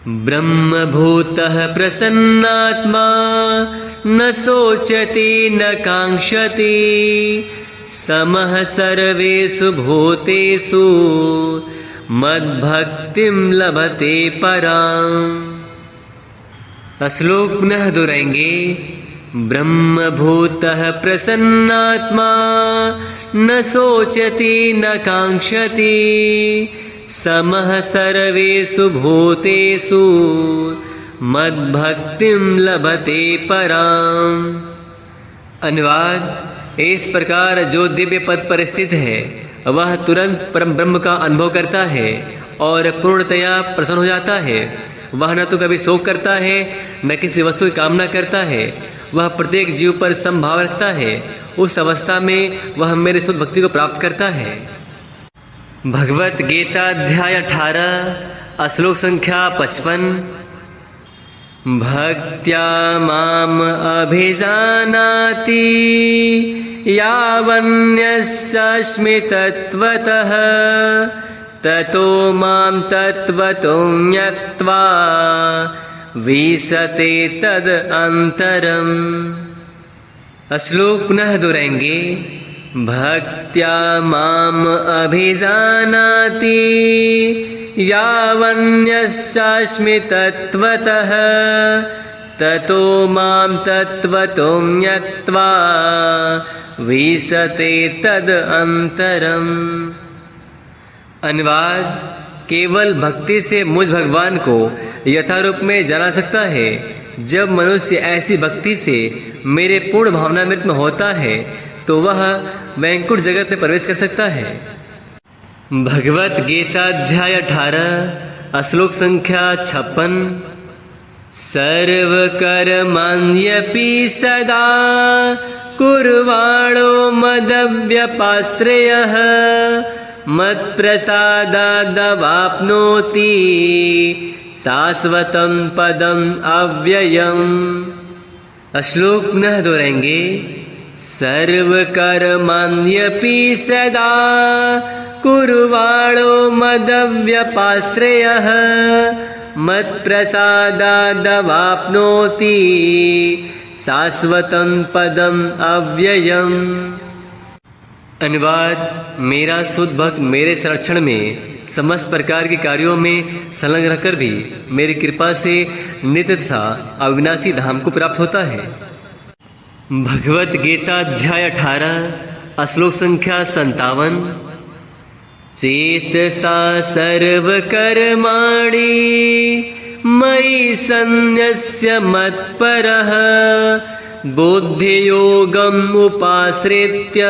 ब्रह्मभूतः प्रसन्नात्मा न सोचति न कांक्षति समः सर्वेषु भूतेषु मद्भक्तिं लभते पराम्। श्लोक पुनः दोहराएंगे। ब्रह्मभूतः प्रसन्नात्मा न सोचति न कांक्षति समः सर्वेषु भूतेषु मद्भक्तिं लभते पराम्। अनुवाद। इस प्रकार जो दिव्य पद पर स्थित है वह तुरंत परम ब्रह्म का अनुभव करता है और पूर्णतया प्रसन्न हो जाता है। वह न तो कभी शोक करता है न किसी वस्तु की कामना करता है। वह प्रत्येक जीव पर समभाव रखता है। उस अवस्था में वह मेरे शुद्ध भक्ति को प्राप्त करता है। भगवत गीता अध्याय 18 श्लोक संख्या 55। भक्त्या माम अभिजानाति यावन्यस्मि तत्त्वतः ततो मां तत्त्वतो ज्ञात्वा विशते तद अंतरम्। श्लोक पुनः दोहराएंगे। भक्त्या माम अभिजानाति यावन्यस्मि तत्त्वतः ततो मां तत्त्वतो ज्ञात्वा विशते तद अंतरम्। अनुवाद। केवल भक्ति से मुझ भगवान को यथारूप में जाना सकता है। जब मनुष्य ऐसी भक्ति से मेरे पूर्ण भावनामृत में होता है तो वह वैकुंठ जगत में प्रवेश कर सकता है। भगवत गीता अध्याय 18 श्लोक संख्या 56। सर्वकर्माण्यपि सदा कुर्वाणो मदव्यपाश्रयः मत्प्रसादादवाप्नोति शाश्वतं पदम् अव्ययम्। श्लोक पुनः दोहराएंगे। सर्वकर्माण्यपि सदा कुर्वाणो मदव्यपाश्रयः मत्प्रसादादवाप्नोति शाश्वतं पदम् अव्ययम्। अनुवाद। मेरा शुद्ध भक्त मेरे संरक्षण में समस्त प्रकार के कार्यों में संलग्न रहकर भी मेरी कृपा से नित्य तथा अविनाशी धाम को प्राप्त होता है। भगवत गीता अध्याय 18 श्लोक संख्या 57। चेतसा सर्वकर्माणि मयि सन्न्यस्य मत्परः बुद्धियोगम् उपाश्रित्य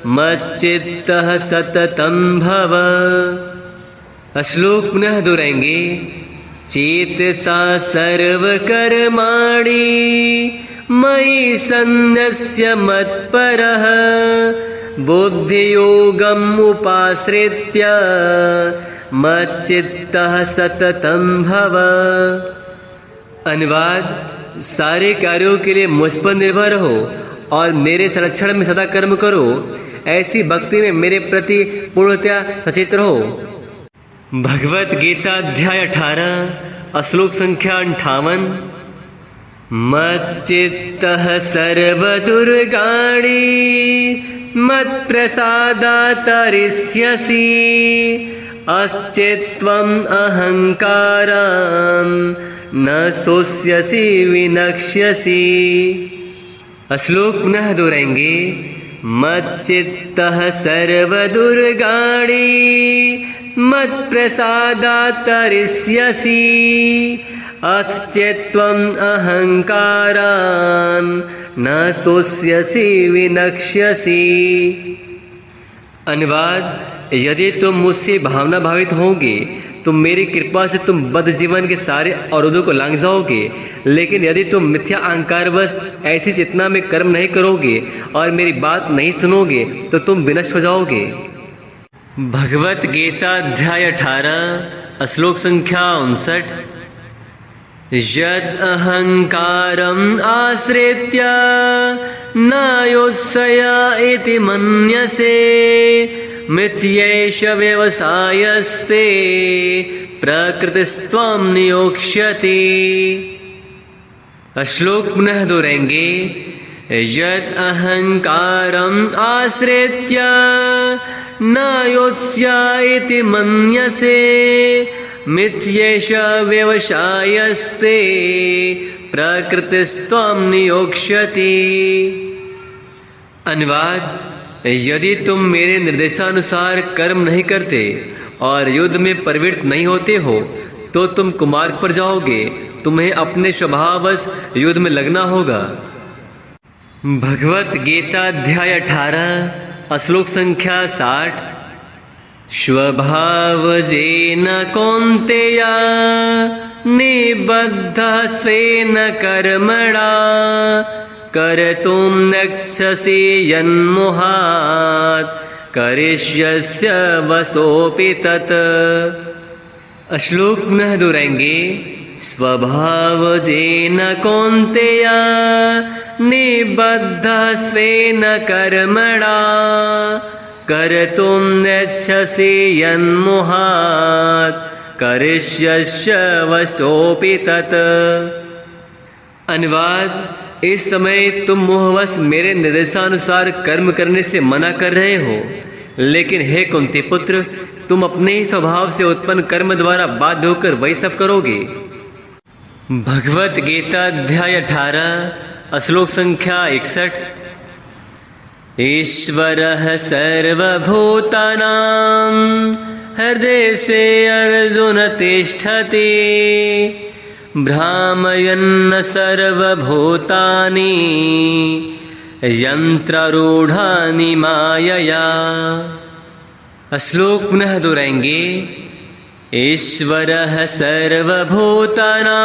मच्चित्तः सततं भव। श्लोक पुनः दोहराएंगे। चेतसा सर्वकर्माणि मयि सन्न्यस्य मत्परः बुद्धियोगम् उपाश्रित्य मच्चित्तः सततं भव। अनुवाद, सारे कार्यों के लिए मुझ पर निर्भर हो और मेरे संरक्षण में सदा कर्म करो। ऐसी भक्ति में मेरे प्रति पूर्णतया सचेत रहो। भगवत गीता अध्याय 18 श्लोक संख्या 58। मच्चित्तः सर्वदुर्गाणि मत्प्रसादात् तरिष्यसि अच्चित्त्वम् अहङ्कारान् न सोष्यसि विनक्ष्यसि। श्लोक पुनः दोहराएंगे। मच्चित्तः सर्वदुर्गाणि मत्प्रसादात् तरिष्यसि अच्चित्त्वम् अहङ्कारान् न सोष्यसि विनक्ष्यसि। अनुवाद, यदि तुम मुझसे भावना भावित होगे तो मेरी कृपा से तुम बद्ध जीवन के सारे अवरोधों को लांघ जाओगे। लेकिन यदि तुम मिथ्या अहंकारवश ऐसी चेतना में कर्म नहीं करोगे और मेरी बात नहीं सुनोगे तो तुम विनष्ट हो जाओगे। भगवत गीता अध्याय 18 श्लोक संख्या 59। यद् अहंकारम् आश्रित्य न योत्सय इति मन्यसे मिथ्यैष व्यवसायस्ते प्रकृतिस्त्वां नियोक्ष्यति। श्लोक पुनः दोहराएंगे। यद् अहंकारम् आश्रित्य न योत्स्य इति मन्यसे मिथ्यैष व्यवसायस्ते प्रकृतिस्त्वां नियोक्ष्यति। अनुवाद, यदि तुम मेरे निर्देशानुसार कर्म नहीं करते और युद्ध में प्रवृत्त नहीं होते हो तो तुम कुमार्ग पर जाओगे। तुम्हें अपने स्वभाववश युद्ध में लगना होगा। भगवत गीता अध्याय 18 श्लोक संख्या 60। स्वभावजेन कौन्तेय निबद्धः स्वेन कर्मणा कर्तुं नेच्छसि यन्मोहात् करिष्यस्य वशोऽपि तत्। श्लोक पुनः दोहराएंगे। स्वभावजेन कौन्तेय निबद्धः स्वेन कर्मणा कर्तुं नेच्छसि यन्मोहात् करिष्यस्य वशोऽपि तत्। अनुवाद, इस समय तुम मोहवश मेरे निर्देशानुसार कर्म करने से मना कर रहे हो, लेकिन हे कुंती पुत्र, तुम अपने ही स्वभाव से उत्पन्न कर्म द्वारा बाध्य होकर वही सब करोगे। भगवत गीता अध्याय 18 श्लोक संख्या 61। ईश्वरः सर्वभूतानां हृदये अर्जुन तिष्ठति भ्रामयन् सर्वभूतानि यंत्रारूढ़ानि मायया। श्लोक पुनः दोहराएंगे। ईश्वरः सर्वभूतानां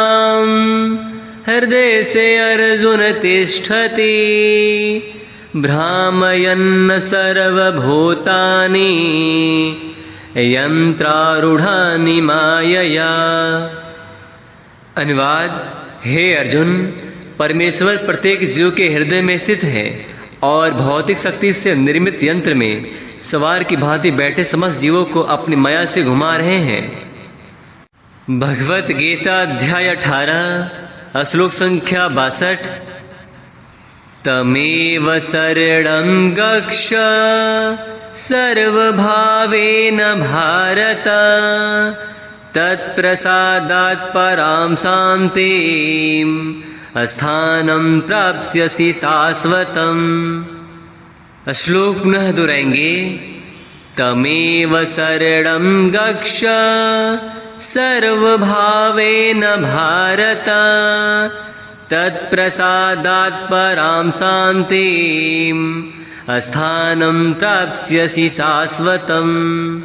हृदये अर्जुन तिष्ठति भ्रामयन् सर्वभूतानि यंत्रारूढ़ानि मायया। अनुवाद, हे अर्जुन, परमेश्वर प्रत्येक जीव के हृदय में स्थित है और भौतिक शक्ति से निर्मित यंत्र में सवार की भांति बैठे समस्त जीवों को अपनी माया से घुमा रहे हैं। भगवत गीता अध्याय 18 श्लोक संख्या 62। तमेव शरणं गच्छ सर्वभावेन भारत तत्प्रसादात् परां शान्तिं स्थानं प्राप्स्यसि शाश्वतम्। श्लोक पुनः दोहराएंगे। तमेव शरणं गच्छ सर्वभावेन भारत तत्प्रसादात् परां शान्तिम् स्थानं प्राप्स्यसि शाश्वतम्।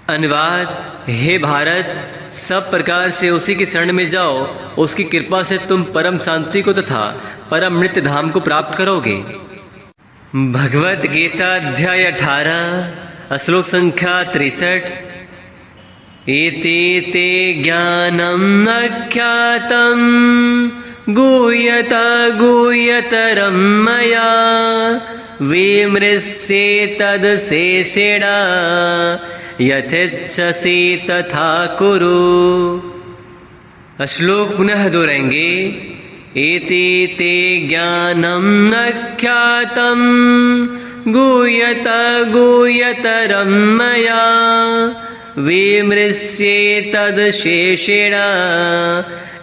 अनुवाद: हे भारत, सब प्रकार से उसी की शरण में जाओ, उसकी कृपा से तुम परम शांति को तथा परम नित्य धाम को प्राप्त करोगे। भगवत गीता अध्याय 18 श्लोक संख्या 63। इति ते ज्ञानम् अख्यातं गुह्यतरं मया विमृश्येतदशेषेण यथेच्छसि तथा कुरु। श्लोक पुनः दोहराएंगे। इति ते ज्ञानम् अख्यातं गुह्यतरं मया विमृश्येतदशेषेण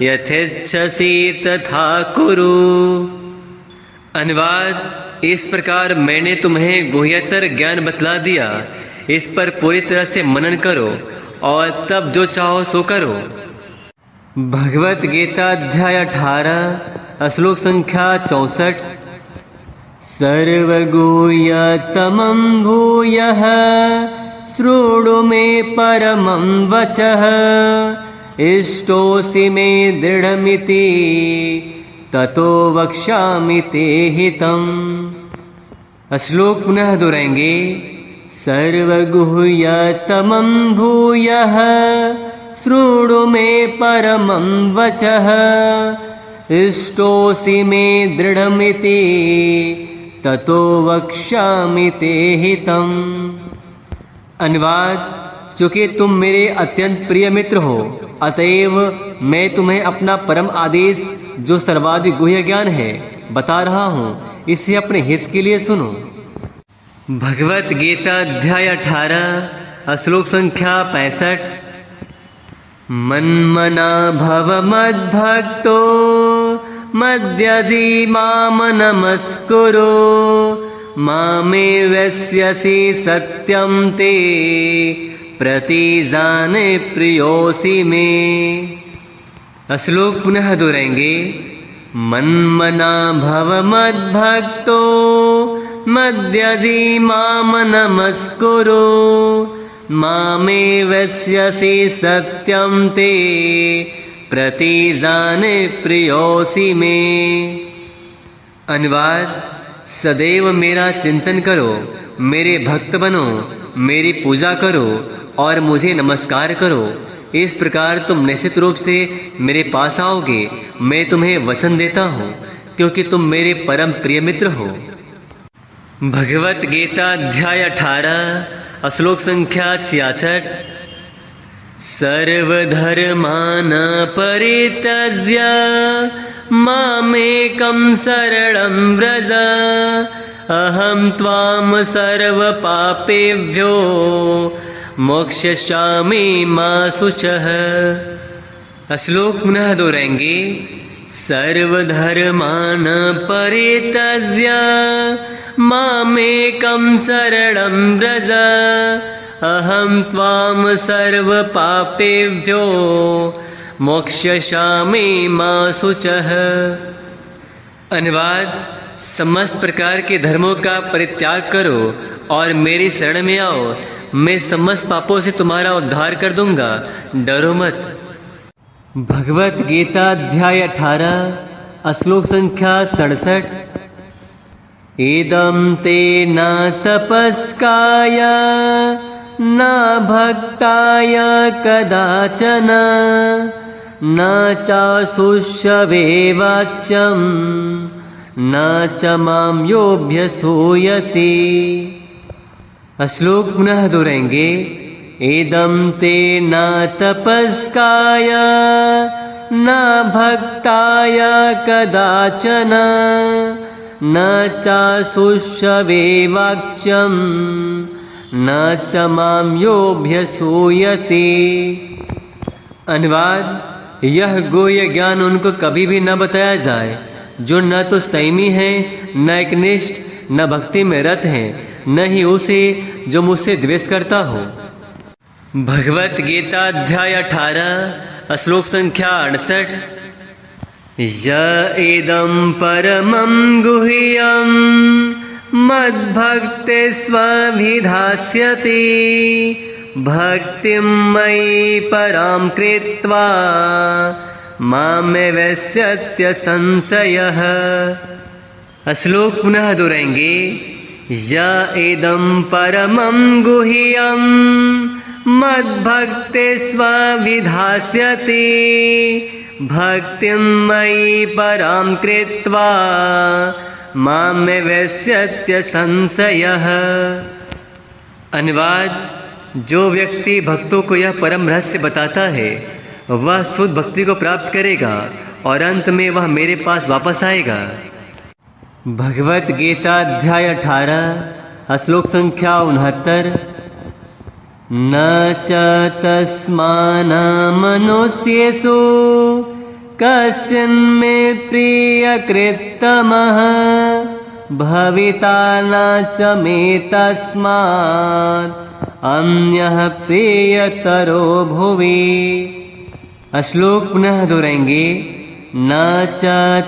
यथेच्छसि तथा कुरु। अनुवाद: इस प्रकार मैंने तुम्हें गुह्यतर ज्ञान बतला दिया, इस पर पूरी तरह से मनन करो और तब जो चाहो सो करो। भगवत गीता अध्याय 18 श्लोक संख्या 64। सर्वगुह्यतमं भूयः शृणु मे परमं वचः इष्टोऽसि मे दृढमिति ततो वक्ष्यामि ते हितम्। श्लोक पुनः दोहराएंगे। सर्वगुह्यतमं भूयः शृणु मे परमं वचः इष्टोऽसि मे दृढमिति ततो वक्ष्यामि ते हितम्। अनुवाद: चूँकि तुम मेरे अत्यंत प्रिय मित्र हो, अतएव मैं तुम्हें अपना परम आदेश जो सर्वाधिक गुह्य ज्ञान है बता रहा हूँ, इसे अपने हित के लिए सुनो। भगवत गीता अध्याय 18 श्लोक संख्या 65। मन्मना भव मद्भक्तो मद्याजी माम नमस्कुरु मामे वैस्यसि सत्यं ते प्रतिजाने प्रियोऽसि मे। श्लोक पुनः दोहराएंगे। मन्मना भव मद्भक्तो मद्याजी माम नमस्कुरु मामे वैस्यसि सत्यं ते प्रतिजाने प्रियोऽसि मे। अनुवाद: सदैव मेरा चिंतन करो, मेरे भक्त बनो, मेरी पूजा करो और मुझे नमस्कार करो। इस प्रकार तुम निश्चित रूप से मेरे पास आओगे। मैं तुम्हें वचन देता हूँ, क्योंकि तुम मेरे परम प्रिय मित्र हो। भगवत गीता अध्याय 18 श्लोक संख्या 66। सर्वधर्मान् परित्यज्य मामेकं शरणं व्रज अहं त्वां सर्वपापेभ्यो मोक्षयिष्यामि मा शुचः। श्लोक पुनः दोहराएंगे। सर्वधर्मान् परित्यज्य मामेकं शरणं व्रज अहं त्वां सर्वपापेभ्यो मोक्षयिष्यामि मा शुचः। अनुवाद: समस्त प्रकार के धर्मों का परित्याग करो और मेरी शरण में आओ, मैं समस्त पापों से तुम्हारा उद्धार कर दूंगा, डरो मत। भगवत गीता अध्याय 18 श्लोक संख्या 67। इदं ते न तपस्काय न भक्ताय कदाचन न चाशुष्यवे वाच्यं न च मां योऽभ्यसूयति। श्लोक पुनः दोहराएंगे। इदं ते न तपस्काय न भक्ताय कदाचन न चाशुष्यवे वाच्यं न च मां योऽभ्यसूयति। अनुवाद: यह गुह्य ज्ञान उनको कभी भी न बताया जाए जो न तो संयमी हैं, न एकनिष्ठ, न भक्ति में रत हैं, न ही उसे जो मुझसे द्वेष करता हो। भगवत गीता अध्याय 18 श्लोक संख्या 68। य इदं परमं गुह्यं मद्भक्ते स्वभिधास्यति भक्तिं मयि परां कृत्वा मामेवैष्यत्य संशयः। श्लोक पुनः दोहराएंगे। य इदं परमं गुह्यं मद्भक्ते स्वभिधास्यति भक्तिं मयि परां कृत्वा मामेवैष्यत्य संशयः। अनुवाद: जो व्यक्ति भक्तों को यह परम रहस्य बताता है वह शुद्ध भक्ति को प्राप्त करेगा और अंत में वह मेरे पास वापस आएगा। भगवत गीता अध्याय 18 श्लोक संख्या 69। न च तस्मान् मनुष्येषु कश्चिन्मे प्रियकृत्तमः भविता न च मे तस्मात् अन्यः प्रियतरो भुवि। श्लोक पुनः दोहराएंगे। न च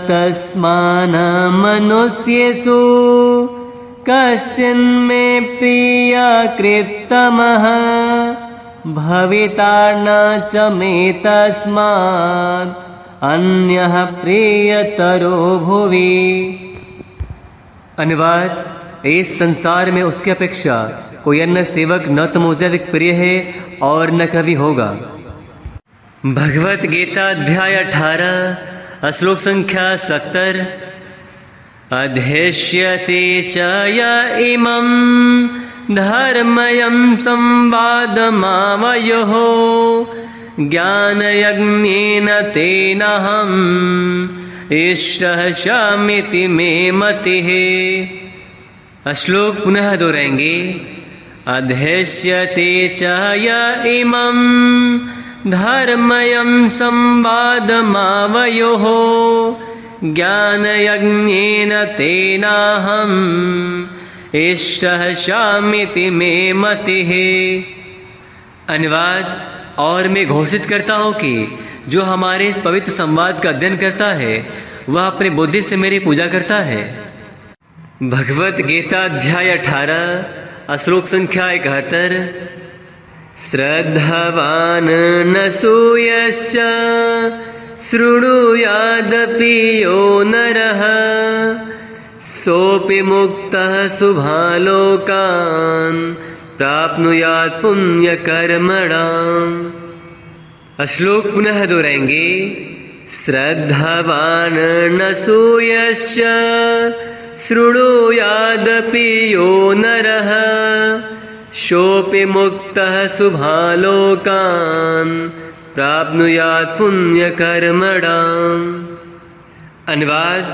तस्मान् मनुष्येषु कश्चिन्मे प्रियकृत्तमः भविता न च मे तस्मात् अन्यः प्रियतरो भुवि। अनुवाद: इस संसार में उसकी अपेक्षा कोई अन्य सेवक न तो मुझे अधिक प्रिय है और न कभी होगा। भगवत गीता अध्याय 18 श्लोक संख्या 70। अध्येष्यति च य इमं धर्मयं संवादमावयोः ज्ञानयज्ञेन तेनाहम् इष्टः शामिति मे मतिः। श्लोक पुनः दोहराएंगे। अध्येष्यति च य इमं धर्मयं संवादमावयोः ज्ञानयज्ञेन तेनाहम् इष्टः शामिति मे मतिः। अनुवाद: और मैं घोषित करता हूँ कि जो हमारे इस पवित्र संवाद का अध्ययन करता है वह अपने बुद्धि से मेरी पूजा करता है। भगवत गीता अध्याय 18 श्लोक संख्या 71। श्रद्धावान् न सूयश्च शृणुयादपि यो नरः सोऽपि मुक्तः शुभालोकान् प्राप्नुयात् पुण्यकर्मणाम्। श्लोक पुनः दोहराएंगे। श्रद्धावान् न सूयश्च शृणुयादपि यो नरः सोऽपि मुक्तः शुभालोकान् प्राप्नुयात् पुण्यकर्मणाम्। अनुवाद: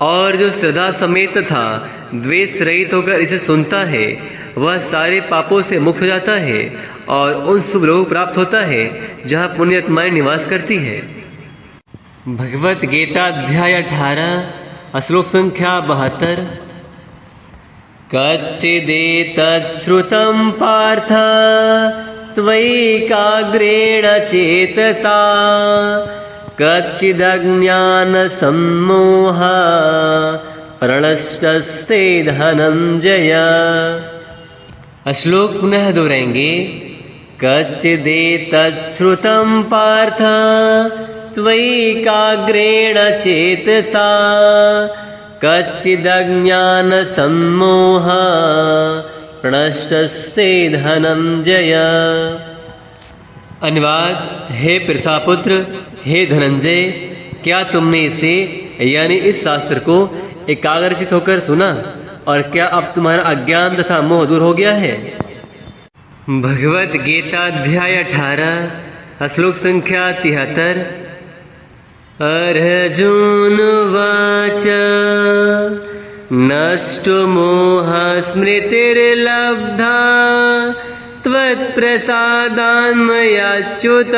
और जो श्रद्धा समेत तथा द्वेष रहित होकर इसे सुनता है वह सारे पापों से मुक्त हो जाता है और उन शुभ लोक प्राप्त होता है जहाँ पुण्यात्माएं निवास करती है। भगवत गीता अध्याय 18 श्लोक संख्या 72। कच्चिदेतच्छ्रुतं पार्थ त्वयैकाग्रेण चेतसा कच्चिदज्ञानसम्मोहः प्रणष्टस्ते धनञ्जय। श्लोक पुनः दोहराएंगे। कच्चिदेतच्छ्रुतं पार्थ त्वयैकाग्रेण चेतसा कच्चिदज्ञानसम्मोहः प्रणष्टस्ते धनञ्जय। अनुवाद: हे पृथापुत्र, हे धनंजय, क्या तुमने इसे यानी इस शास्त्र को एकाग्रचित होकर सुना और क्या अब तुम्हारा अज्ञान तथा मोह दूर हो गया है। भगवत गीता अध्याय 18 श्लोक संख्या 73। अर्जुन उवाच नष्टो मोह स्मृतिर्लब्धा त्वत्प्रसादान् मयाच्युत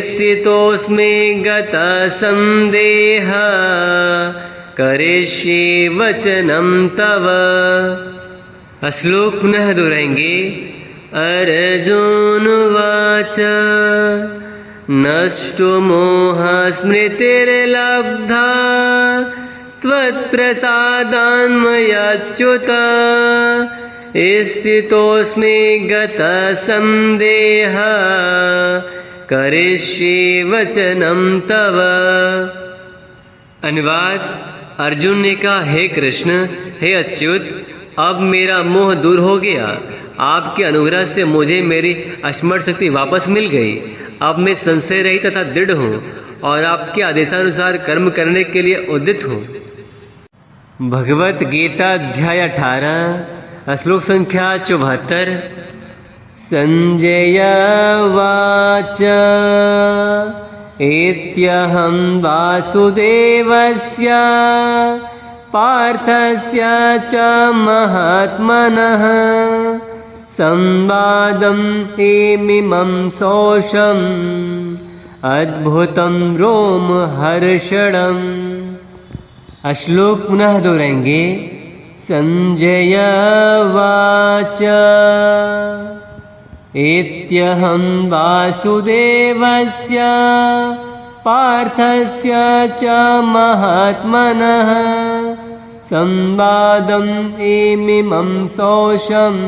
स्थितोऽस्मि गतः सन्देहः करिष्ये वचनं तव। श्लोक पुनः दोहराएंगे। अर्जुनोवाच नष्टो मोहस्मृतिर्लब्धा त्वत्प्रसादान्मयाच्युत स्थितोऽस्मि गतसन्देहः करिष्ये वचनं तव। अनुवाद। अर्जुन ने कहा, हे कृष्ण, हे अच्युत, अब मेरा मोह दूर हो गया। आपके अनुग्रह से मुझे मेरी स्मरण शक्ति वापस मिल गई। अब मैं संशय रहित तथा दृढ़ हूँ और आपके आदेशानुसार कर्म करने के लिए उद्यत हूँ। भगवत गीता अध्याय 18 श्लोक संख्या 74। संजय वाच इत्यहं वासुदेवस्य पार्थस्य च महात्मनः संवादम् इमं सोषम् अद्भुतं रोमहर्षणम्। श्लोक पुनः दोहराएंगे। संजय वाच इत्यहं वासुदेवस्य पार्थस्य च महात्मनः संवादम् इमं सोषम्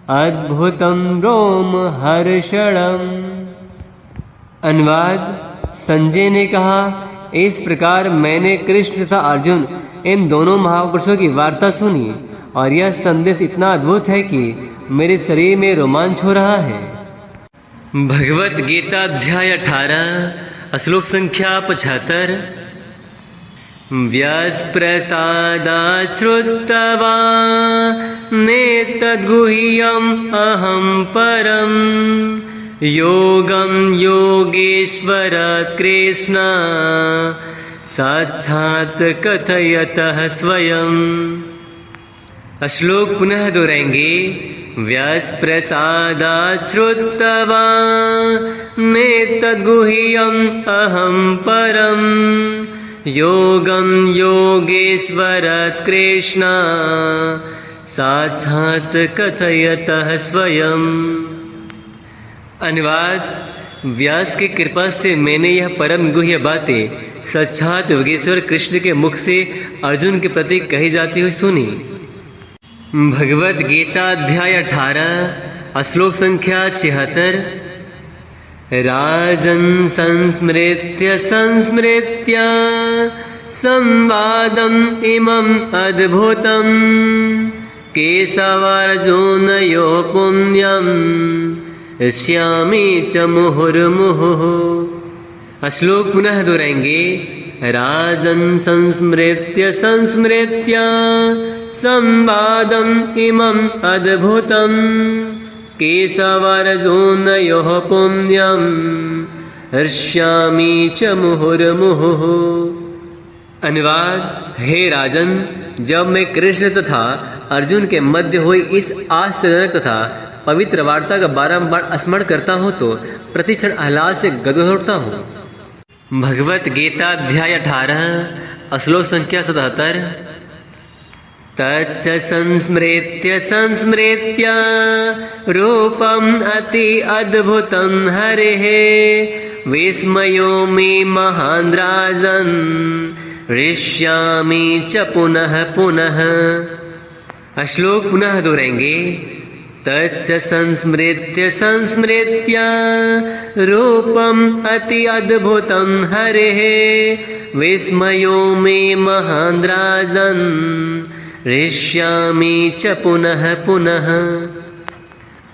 अद्भुतं रोमहर्षणम्। अनुवाद। संजय ने कहा, इस प्रकार मैंने कृष्ण तथा अर्जुन इन दोनों महापुरुषों की वार्ता सुनी और यह संदेश इतना अद्भुत है कि मेरे शरीर में रोमांच हो रहा है। भगवत गीता अध्याय 18 श्लोक संख्या 75। व्यासप्रसादात् श्रुत्वा नेतद्गुह्यम् अहं परम् योगं योगेश्वरात् कृष्ण साक्षात् कथयतः स्वयं। श्लोक पुनः दोहराएंगे। व्यासप्रसादात् श्रुत्वा नेतद्गुह्यम् अहं परम् योगं योगेश्वरात् कृष्ण साक्षात् कथयतः स्वयं। अनुवाद। व्यास की कृपा से मैंने यह परम गुह्य बातें साक्षात योगेश्वर कृष्ण के मुख से अर्जुन के प्रति कही जाती हुई सुनी। भगवत गीता अध्याय 18 श्लोक संख्या 76। राजन् संस्मृत्य संस्मृत्य संवादम् इमम् अद्भुतम् केशवार्जुनयोः पुण्यम् श्यामी च मुहुर्मुहुः। श्लोक पुनः दोहराएंगे। राजन् संस्मृत्य संस्मृत्य संवादम् इमम् अद्भुतम् केशवार्जुनयोः पुण्यम् हर्ष्यामि च मुहुर्मुहुः। अनुवाद। हे राजन, जब मैं कृष्ण तथा अर्जुन के मध्य हुई इस आश्चर्यजनक तथा पवित्र वार्ता का बारंबार स्मरण करता हूँ तो प्रतिक्षण आह्लाद से गदगद होता हूँ। भगवत गीता अध्याय 18 श्लोक संख्या 77। तच्च संस्मृत्य संस्मृत्य रूपम् अति अद्भुतं हरेः विस्मयो मे महान् राजन् हृष्यामि च पुनः पुनः। श्लोक पुनः दोहराएंगे। तच्च संस्मृत्य संस्मृत्य रूपम् अति अद्भुतं हरेः विस्मयो मे महान् राजन् हृष्यामि च पुनः पुनः।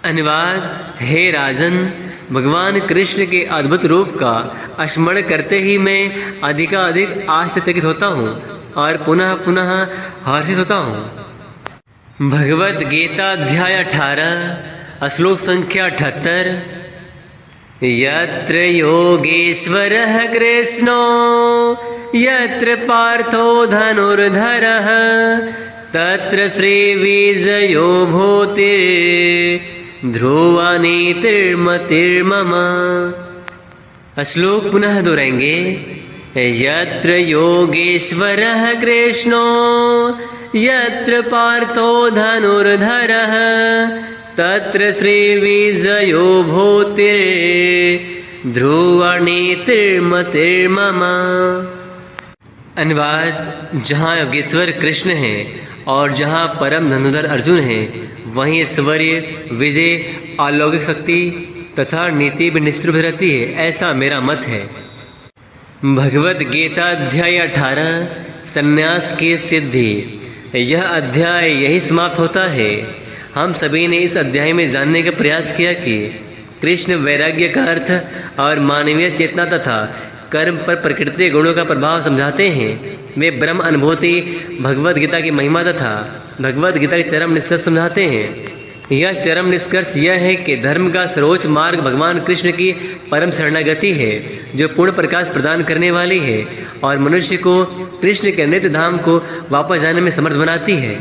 अनुवाद। हे राजन, भगवान कृष्ण के अद्भुत रूप का स्मरण करते ही मैं अधिकाधिक आश्चर्यचकित होता हूँ और पुनः पुनः हर्षित होता हूँ। भगवत गीता अध्याय 18 श्लोक संख्या 78। यत्र योगेश्वरः कृष्णो यत्र पार्थो धनुर्धरः तत्र श्रीविजयो भूतिर्ध्रुवा नीतिर्मतिर्मम। श्लोक पुनः दोहराएंगे। यत्र योगेश्वरः कृष्णो यत्र पार्थो धनुर्धरः तत्र श्रीविजयो भूतिर्ध्रुवनेतिर्मतिर्मम। अनुवाद: जहाँ योगेश्वर कृष्ण है और जहाँ परम धनुर्धर अर्जुन है, वहीं ऐश्वर्य, विजय, अलौकिक शक्ति तथा नीति भी निश्चित रूप से रहती है, ऐसा मेरा मत है। भगवद गीता अध्याय 18 संन्यास की सिद्धि। यह अध्याय यही समाप्त होता है। हम सभी ने इस अध्याय में जानने का प्रयास किया कि कृष्ण वैराग्य का अर्थ और मानवीय चेतना तथा कर्म पर प्रकृति गुणों का प्रभाव समझाते हैं। वे ब्रह्म अनुभूति, भगवद गीता की महिमा तथा भगवद गीता के चरम निष्कर्ष समझाते हैं। यह चरम निष्कर्ष यह है कि धर्म का सर्वोच्च मार्ग भगवान कृष्ण की परम शरणागति है, जो पूर्ण प्रकाश प्रदान करने वाली है और मनुष्य को कृष्ण के नित्य धाम को वापस जाने में समर्थ बनाती है।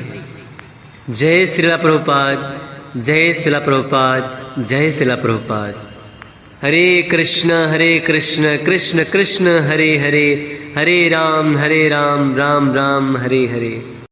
जय श्रीला प्रभुपाद, जय श्रीला प्रभुपाद, जय श्रीला प्रभुपाद। हरे कृष्ण कृष्ण कृष्ण हरे हरे, हरे राम राम राम हरे हरे।